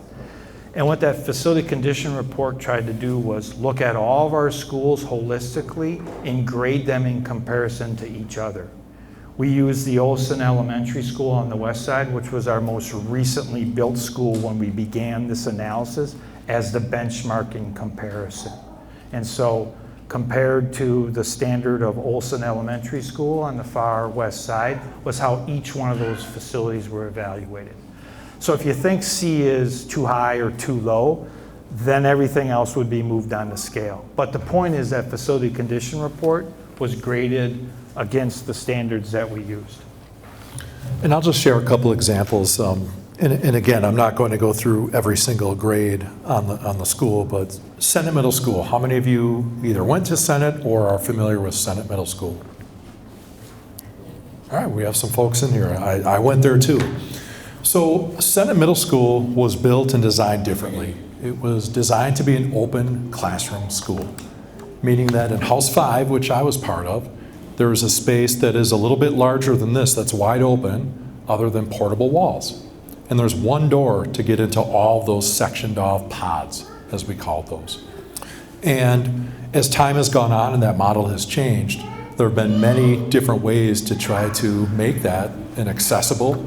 And what that facility condition report tried to do was look at all of our schools holistically and grade them in comparison to each other. We used the Olson Elementary School on the west side, which was our most recently built school when we began this analysis, as the benchmarking comparison. And so compared to the standard of Olson Elementary School on the far west side was how each one of those facilities were evaluated. So if you think C is too high or too low, then everything else would be moved on the scale. But the point is that facility condition report was graded against the standards that we used.
And I'll just share a couple examples. And again, I'm not going to go through every single grade on the school, but Senate Middle School, how many of you either went to Senate or are familiar with Senate Middle School? All right, we have some folks in here. I went there too. So Senate Middle School was built and designed differently. It was designed to be an open classroom school, meaning that in House 5, which I was part of, there is a space that is a little bit larger than this that's wide open, other than portable walls. And there's one door to get into all those sectioned off pods, as we called those. And as time has gone on and that model has changed, there have been many different ways to try to make that an accessible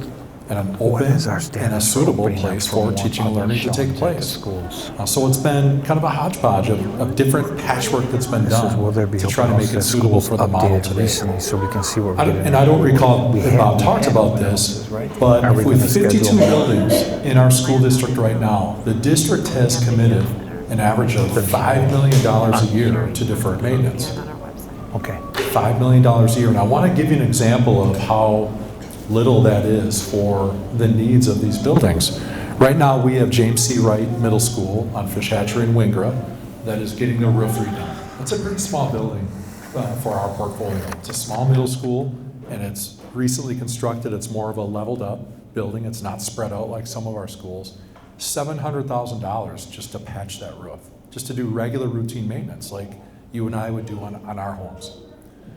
and an open and a suitable place for teaching and learning to take place. So it's been kind of a hodgepodge of different patchwork that's been done to try to make it suitable for the model today.
So we can see what we're
And I don't recall if Bob talked about this, but with 52 buildings in our school district right now, the district has committed an average of $5 million a year to deferred maintenance.
Okay.
$5 million a year. And I want to give you an example of how little that is for the needs of these buildings. Right now, we have James C. Wright Middle School on Fish Hatchery in Wingra that is getting their roof redone. It's a pretty small building for our portfolio. It's a small middle school, and it's recently constructed. It's more of a leveled up building. It's not spread out like some of our schools. $700,000 just to patch that roof, just to do regular routine maintenance like you and I would do on our homes.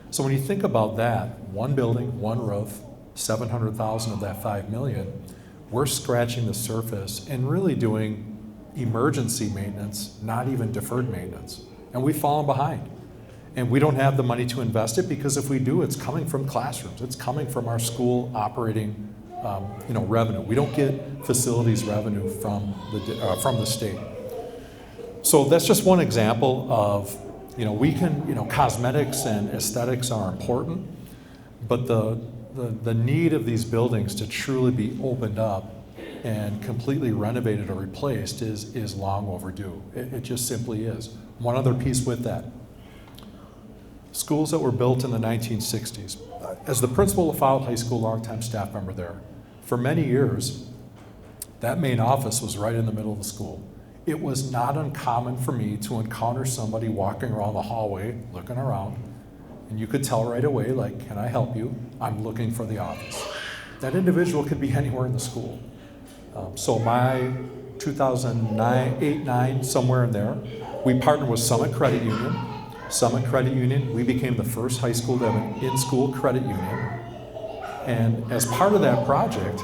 So when you think about that, one building, one roof, 700,000 of that 5 million, we're scratching the surface and really doing emergency maintenance, not even deferred maintenance. And we've fallen behind. And we don't have the money to invest it because if we do, it's coming from classrooms. It's coming from our school operating revenue. We don't get facilities revenue from the state. So that's just one example of, cosmetics and aesthetics are important, but the need of these buildings to truly be opened up and completely renovated or replaced is long overdue. It just simply is. One other piece with that. Schools that were built in the 1960s. As the principal of Fowle High School, longtime staff member there, for many years, that main office was right in the middle of the school. It was not uncommon for me to encounter somebody walking around the hallway, looking around, and you could tell right away, like, can I help you? I'm looking for the office. That individual could be anywhere in the school. So my 2008-9, somewhere in there, we partnered with Summit Credit Union. Summit Credit Union, we became the first high school to have an in-school credit union. And as part of that project,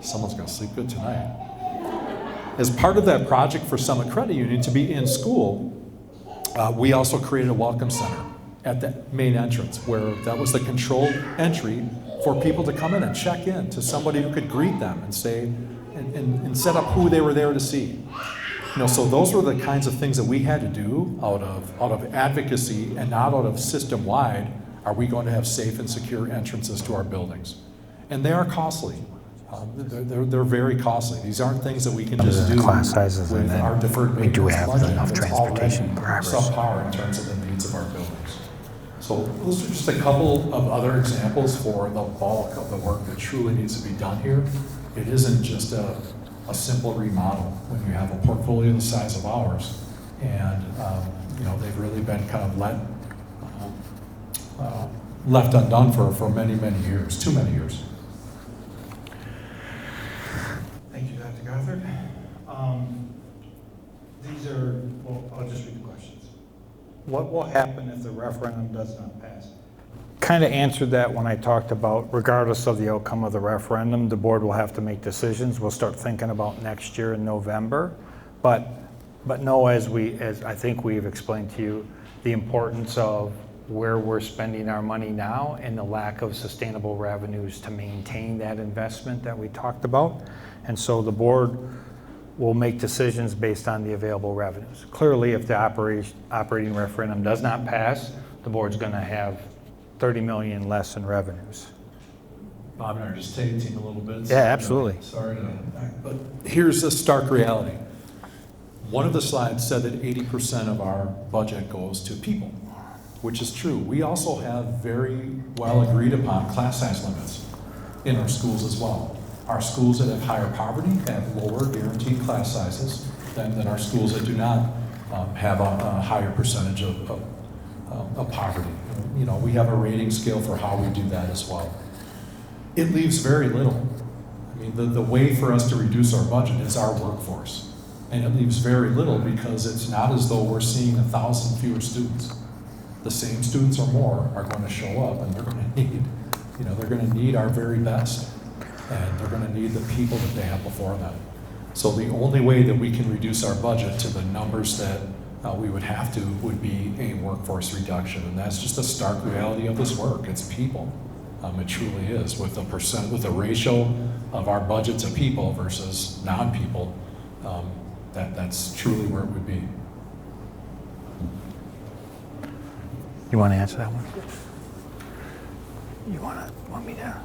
someone's gonna sleep good tonight. As part of that project for Summit Credit Union to be in school, we also created a welcome center at the main entrance where that was the controlled entry for people to come in and check in to somebody who could greet them and say, and set up who they were there to see. So those were the kinds of things that we had to do out of advocacy and not out of system-wide. Are we going to have safe and secure entrances to our buildings? And they are costly. They're very costly. These aren't things that we can just do
class sizes,
with
and then
our deferred
we do
maintenance
have
budget.
enough
It's
transportation
already
drivers.
subpar in terms of the needs of our buildings. So those are just a couple of other examples for the bulk of the work that truly needs to be done here. It isn't just a simple remodel when you have a portfolio the size of ours, and they've really been kind of left undone for many years, too many years.
Thank you, Dr. Gothard. I'll just read the questions. What will happen if the referendum does not pass? Kind of answered that when I talked about, regardless of the outcome of the referendum, the board will have to make decisions. We'll start thinking about next year in November. But no, as I think we've explained to you, the importance of where we're spending our money now and the lack of sustainable revenues to maintain that investment that we talked about. And so the board will make decisions based on the available revenues. Clearly, if the operating referendum does not pass, the board's going to have $30 million less in revenues.
Bob and I are just taking a little bit.
Yeah, absolutely.
Sorry but here's the stark reality. One of the slides said that 80% of our budget goes to people, which is true. We also have very well agreed upon class size limits. in our schools as well. Our schools that have higher poverty have lower guaranteed class sizes than our schools that do not have a higher percentage of poverty. You know, we have a rating scale for how we do that as well. It leaves very little. I mean, the way for us to reduce our budget is our workforce. And it leaves very little because it's not as though we're seeing 1,000 fewer students. The same students or more are going to show up, and they're going to need, you know, they're going to need our very best. And they're going to need the people that they have before them. So the only way that we can reduce our budget to the numbers that we would have to would be a workforce reduction. And that's just the stark reality of this work. It's people. It truly is. With a ratio of our budget to people versus non-people, that's truly where it would be.
You want to answer that one? You want me to?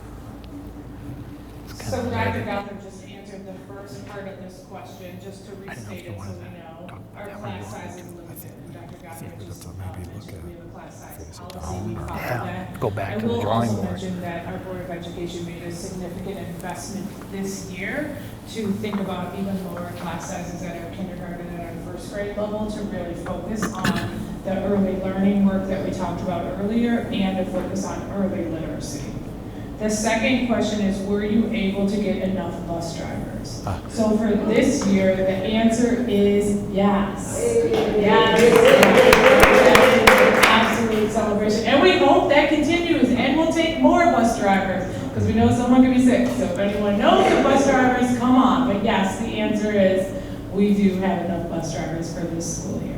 So Dr. Gothard just answered the first part of this question, just to restate it so we know. Our class size is limited. Dr. Gothard just mentioned we have a class size policy, we follow that.
Go back to the drawing
I will also
board.
mention that our Board of Education made a significant investment this year to think about even lower class sizes at our kindergarten and our first grade level to really focus on the early learning work that we talked about earlier and to focus on early literacy. The second question is, were you able to get enough bus drivers? So for this year, the answer is yes. Yes. Absolute celebration. And we hope that continues, and we'll take more bus drivers, because we know someone can be sick. So if anyone knows the bus drivers, come on. But yes, the answer is, we do have enough bus drivers for this school year.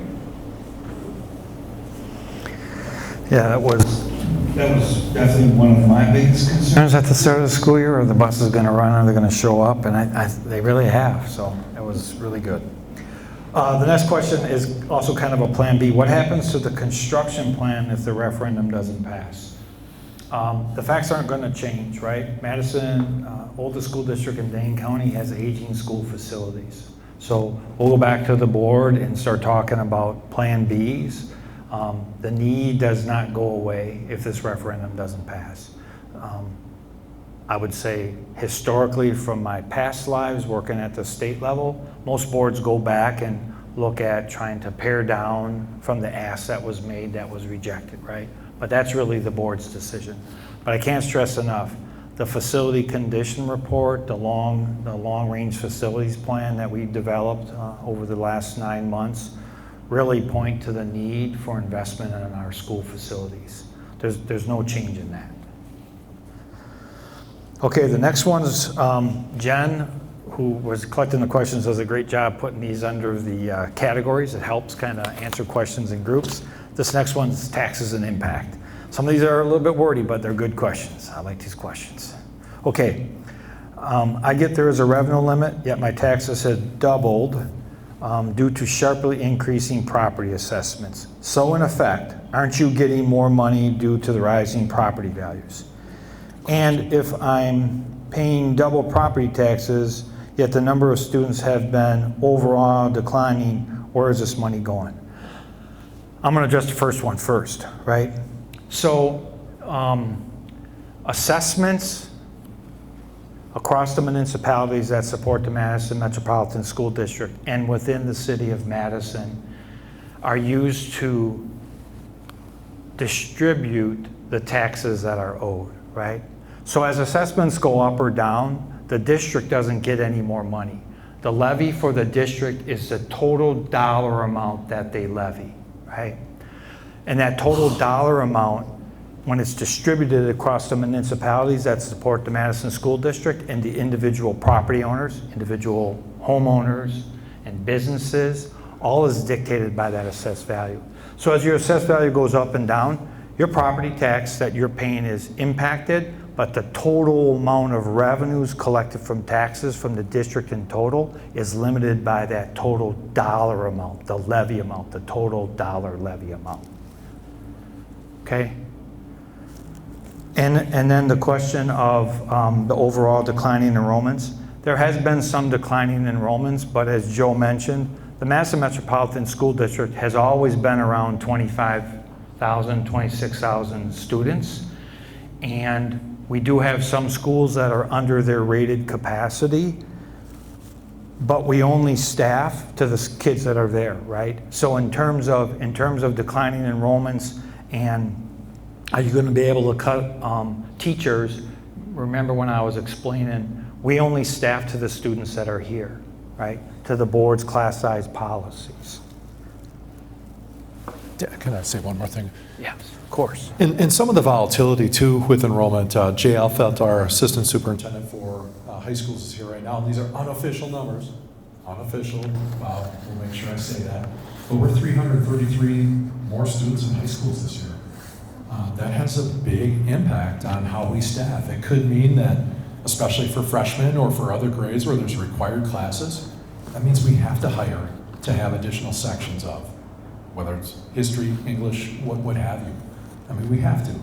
Yeah, that was definitely one of my biggest concerns at the start of the school year. Are the buses going to run? Are they going to show up? And they really have, so it was really good. The next question is also kind of a plan B. What happens to the construction plan if the referendum doesn't pass? The facts aren't going to change, right? Madison, oldest school district in Dane County, has aging school facilities. So we'll go back to the board and start talking about plan Bs. The need does not go away if this referendum doesn't pass. I would say historically from my past lives working at the state level, most boards go back and look at trying to pare down from the ask that was made that was rejected, right? But that's really the board's decision. But I can't stress enough, the facility condition report, the long range facilities plan that we developed over the last 9 months really point to the need for investment in our school facilities. There's no change in that. Okay, the next one's Jen, who was collecting the questions, does a great job putting these under the categories. It helps kind of answer questions in groups. This next one's taxes and impact. Some of these are a little bit wordy, but they're good questions. I like these questions. Okay, I get there is a revenue limit, yet my taxes had doubled due to sharply increasing property assessments. So in effect, aren't you getting more money due to the rising property values? And if I'm paying double property taxes, yet the number of students have been overall declining, where is this money going? I'm going to address the first one first, right? So assessments across the municipalities that support the Madison Metropolitan School District and within the city of Madison are used to distribute the taxes that are owed, right? So as assessments go up or down, the district doesn't get any more money. The levy for the district is the total dollar amount that they levy, right? And that total dollar amount, when it's distributed across the municipalities that support the Madison School District and the individual property owners, individual homeowners, and businesses, all is dictated by that assessed value. So as your assessed value goes up and down, your property tax that you're paying is impacted, but the total amount of revenues collected from taxes from the district in total is limited by that total dollar amount, the levy amount, the total dollar levy amount. Okay? And then the question of the overall declining enrollments. There has been some declining enrollments, but as Joe mentioned, the Madison Metropolitan School District has always been around 25,000, 26,000 students. And We do have some schools that are under their rated capacity, but we only staff to the kids that are there, right? So in terms of declining enrollments, and are you going to be able to cut teachers? Remember when I was explaining, we only staff to the students that are here, right? To the board's class size policies.
Can I say one more thing?
Yes, of course.
In some of the volatility too with enrollment, Jay Alfelt, our assistant superintendent for high schools, is here right now. These are unofficial numbers. Unofficial, we'll make sure I say that. But we're 333 more students in high schools this year. That has a big impact on how we staff. It could mean that, especially for freshmen or for other grades where there's required classes, that means we have to hire to have additional sections of, whether it's history, English, what have you. I mean, we have to.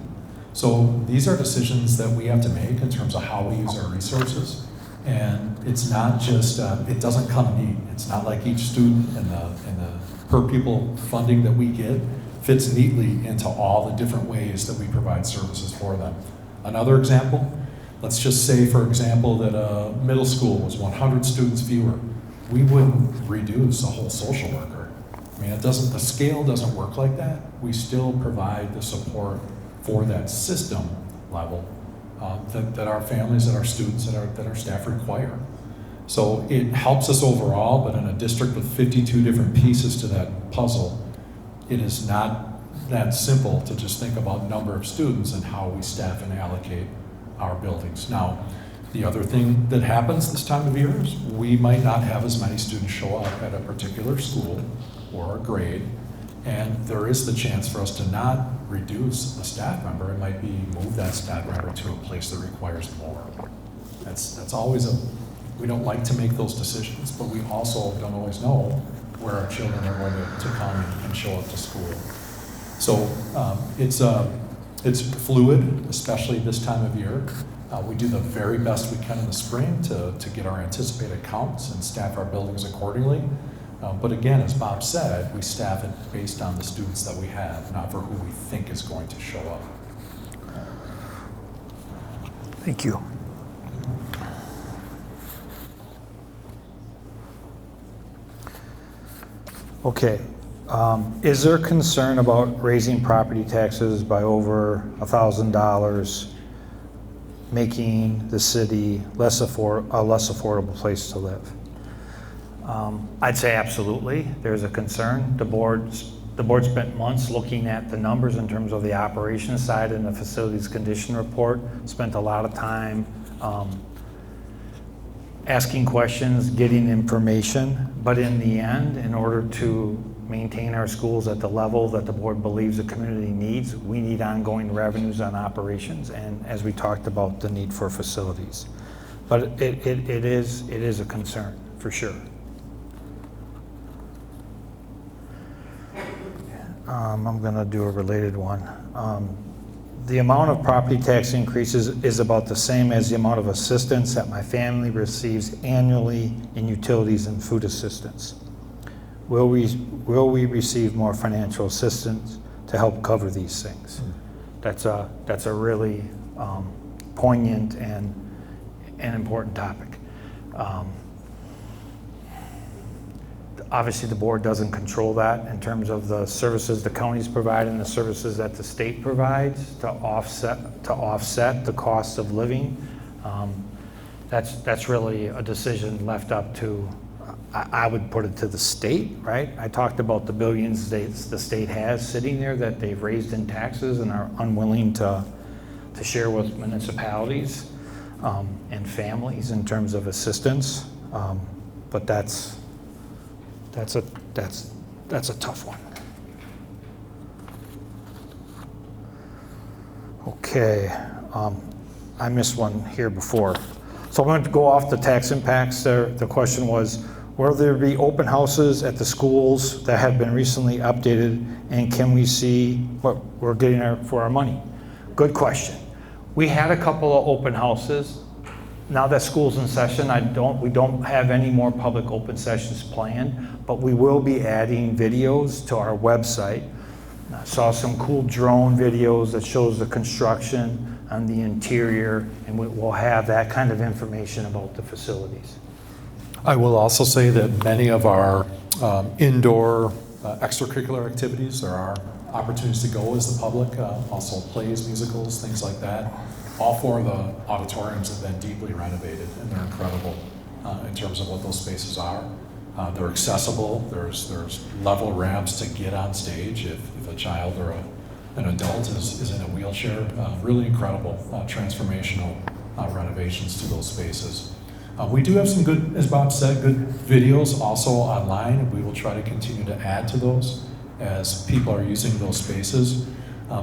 So these are decisions that we have to make in terms of how we use our resources. And it's not just, it doesn't come neat. It's not like each student and the per pupil funding that we get fits neatly into all the different ways that we provide services for them. Another example, let's just say, for example, that a middle school was 100 students fewer. We wouldn't reduce a whole social worker. I mean, the scale doesn't work like that. We still provide the support for that system level that our families, that our students, that our staff require. So it helps us overall, but in a district with 52 different pieces to that puzzle, it is not that simple to just think about number of students and how we staff and allocate our buildings. Now, the other thing that happens this time of year is we might not have as many students show up at a particular school or a grade, and there is the chance for us to not reduce a staff member. It might be move that staff member to a place that requires more. That's always we don't like to make those decisions, but we also don't always know where our children are going to come and show up to school. So it's fluid, especially this time of year. We do the very best we can in the spring to get our anticipated counts and staff our buildings accordingly. But again, as Bob said, we staff it based on the students that we have, not for who we think is going to show up.
Thank you. Okay. Is there concern about raising property taxes by over $1,000, making the city a less affordable place to live? I'd say absolutely. There's a concern. The board spent months looking at the numbers in terms of the operations side and the facilities condition report. Spent a lot of time asking questions, getting information. But in the end, in order to maintain our schools at the level that the board believes the community needs, we need ongoing revenues on operations, and as we talked about, the need for facilities. But it is a concern for sure. I'm going to do a related one. The amount of property tax increases is about the same as the amount of assistance that my family receives annually in utilities and food assistance. Will we receive more financial assistance to help cover these things? That's a really poignant and important topic. Obviously, the board doesn't control that in terms of the services the counties provide and the services that the state provides to offset the cost of living. That's really a decision left up to, I would put it to the state, right? I talked about the billions the state has sitting there that they've raised in taxes and are unwilling to share with municipalities and families in terms of assistance. But that's a tough one. Okay, I missed one here before. So I'm going to go off the tax impacts. The question was, will there be open houses at the schools that have been recently updated, and can we see what we're getting for our money? Good question. We had a couple of open houses. Now that school's in session, we don't have any more public open sessions planned, but we will be adding videos to our website. I saw some cool drone videos that shows the construction on the interior, and we'll have that kind of information about the facilities.
I will also say that many of our indoor extracurricular activities, there are opportunities to go as the public, also plays, musicals, things like that. All four of the auditoriums have been deeply renovated, and they're incredible in terms of what those spaces are. They're accessible. There's level ramps to get on stage if a child or an adult is in a wheelchair. Really incredible transformational renovations to those spaces. We do have some good, as Bob said, good videos also online, and we will try to continue to add to those as people are using those spaces.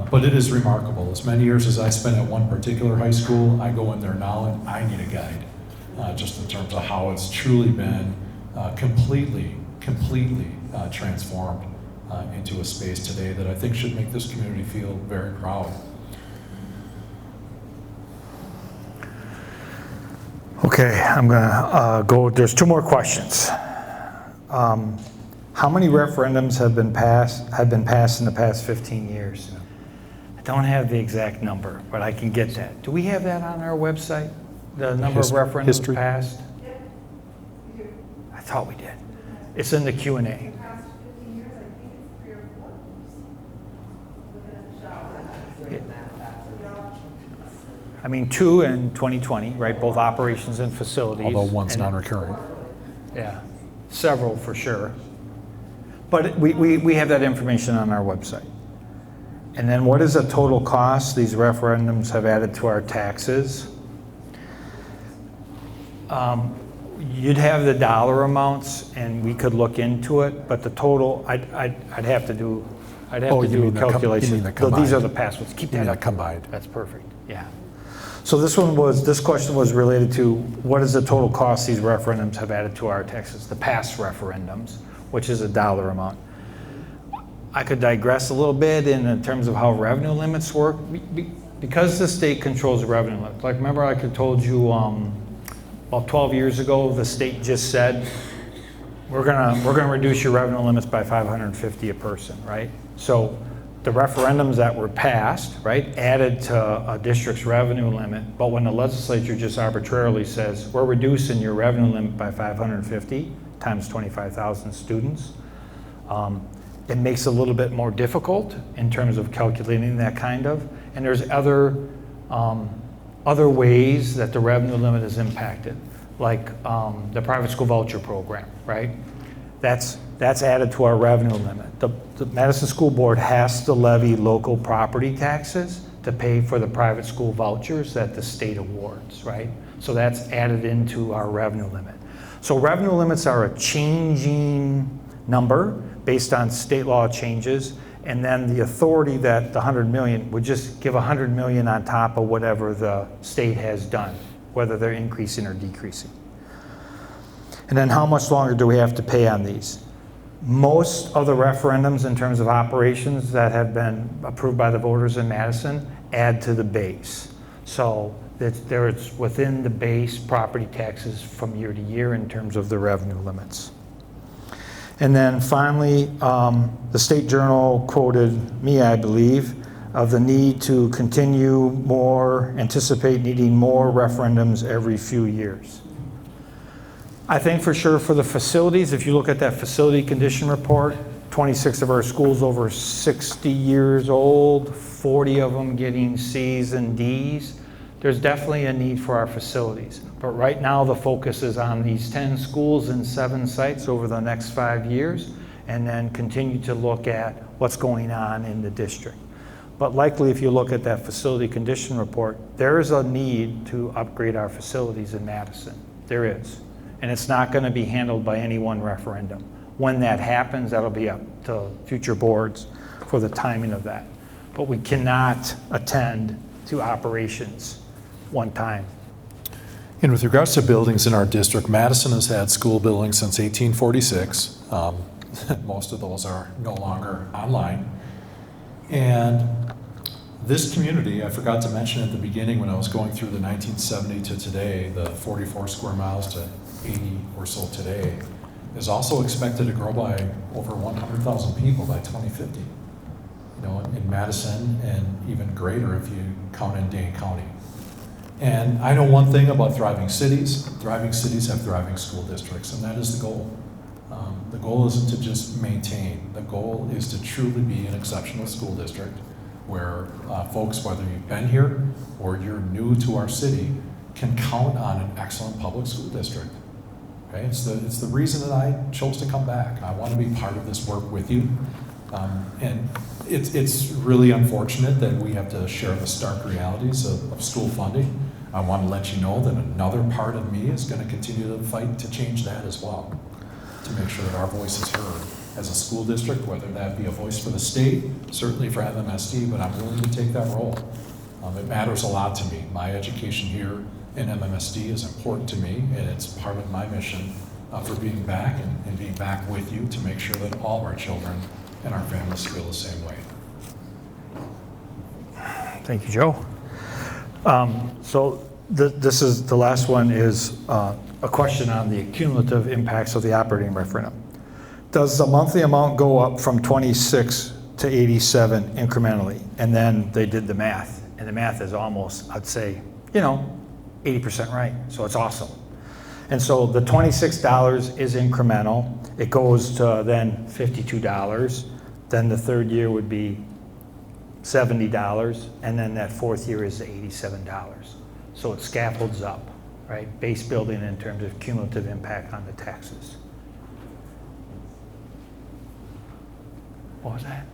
But it is remarkable. As many years as I spent at one particular high school, I go in there now and I need a guide, just in terms of how it's truly been completely transformed into a space today that I think should make this community feel very proud.
Okay, I'm gonna go, there's two more questions. How many referendums have been passed in the past 15 years? I don't have the exact number, but I can get that. Do we have that on our website? The number of referendums
history?
passed? I thought we did. It's in the Q&A. I mean, 2 in 2020, right? Both operations and facilities.
Although one's
And-
non-recurring.
Yeah, several for sure. But we have that information on our website. And then what is the total cost these referendums have added to our taxes? You'd have the dollar amounts and we could look into it, but the total, I'd have to do
Oh,
a
you mean the you
calculation.
mean the
Though These are
combined.
the past ones. Keep
You mean
that
that
up.
combined.
That's perfect, yeah. So this question was related to what is the total cost these referendums have added to our taxes, the past referendums, which is a dollar amount. I could digress a little bit in terms of how revenue limits work. Because the state controls the revenue limits, like remember I could told you about 12 years ago, the state just said, we're gonna reduce your revenue limits by $550 a person, right? So the referendums that were passed, right, added to a district's revenue limit, but when the legislature just arbitrarily says, we're reducing your revenue limit by 550 times 25,000 students, it makes it a little bit more difficult in terms of calculating that kind of, and there's other ways that the revenue limit is impacted, like the private school voucher program, right? That's added to our revenue limit. The Madison School Board has to levy local property taxes to pay for the private school vouchers that the state awards, right? So that's added into our revenue limit. So revenue limits are a changing number based on state law changes, and then the authority that the 100 million would just give 100 million on top of whatever the state has done, whether they're increasing or decreasing. And then how much longer do we have to pay on these? Most of the referendums in terms of operations that have been approved by the voters in Madison add to the base. So it's within the base property taxes from year to year in terms of the revenue limits. And then finally, the State Journal quoted me, I believe, of the need to anticipate needing more referendums every few years. I think for sure for the facilities, if you look at that facility condition report, 26 of our schools over 60 years old, 40 of them getting C's and D's. There's definitely a need for our facilities. But right now the focus is on these 10 schools and 7 sites over the next 5 years, and then continue to look at what's going on in the district. But likely if you look at that facility condition report, there is a need to upgrade our facilities in Madison. There is. And it's not going to be handled by any one referendum. When that happens, that'll be up to future boards for the timing of that. But we cannot attend to operations one time.
And with regards to buildings in our district, Madison has had school buildings since 1846. Most of those are no longer online. And this community, I forgot to mention at the beginning when I was going through the 1970 to today, the 44 square miles to 80 or so today, is also expected to grow by over 100,000 people by 2050. in Madison, and even greater if you count in Dane County. And I know one thing about thriving cities. Thriving cities have thriving school districts, and that is the goal. The goal isn't to just maintain. The goal is to truly be an exceptional school district where folks, whether you've been here or you're new to our city, can count on an excellent public school district. Okay? It's the reason that I chose to come back. I want to be part of this work with you. And it's really unfortunate that we have to share the stark realities of school funding. I want to let you know that another part of me is going to continue to fight to change that as well, to make sure that our voice is heard as a school district, whether that be a voice for the state, certainly for MMSD, but I'm willing to take that role. It matters a lot to me. My education here in MMSD is important to me, and it's part of my mission for being back and being back with you to make sure that all of our children and our families feel the same way.
Thank you, Joe. So this is, the last one is a question on the cumulative impacts of the operating referendum. Does the monthly amount go up from 26 to 87 incrementally? And then they did the math, and the math is almost, I'd say, 80% right, so it's awesome. And so the $26 is incremental. It goes to then $52. Then the third year would be $70, and then that fourth year is $87. So it scaffolds up, right? Base building in terms of cumulative impact on the taxes. What was that?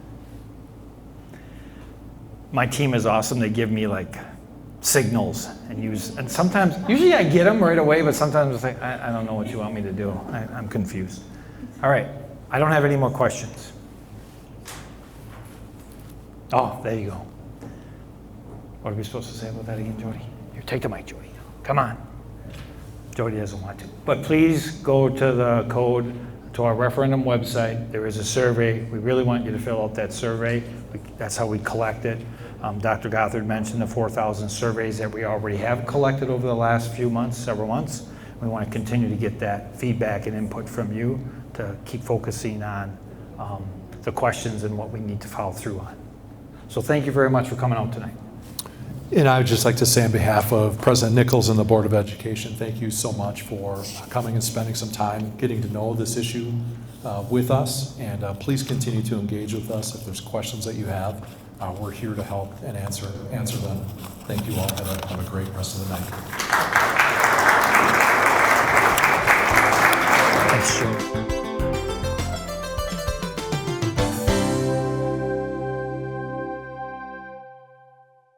My team is awesome. They give me like signals and sometimes, usually I get them right away, but sometimes it's like, I don't know what you want me to do. I'm confused. All right, I don't have any more questions. Oh, there you go. What are we supposed to say about that again, Jody? Here, take the mic, Jody. Come on. Jody doesn't want to. But please go to the code, to our referendum website. There is a survey. We really want you to fill out that survey. That's how we collect it. Dr. Gothard mentioned the 4,000 surveys that we already have collected over the last few months, several months. We want to continue to get that feedback and input from you to keep focusing on the questions and what we need to follow through on. So thank you very much for coming out tonight.
And I would just like to say on behalf of President Nichols and the Board of Education, thank you so much for coming and spending some time getting to know this issue with us. And please continue to engage with us if there's questions that you have. We're here to help and answer them. Thank you all. Have a great rest of the night.
Thanks, Joe.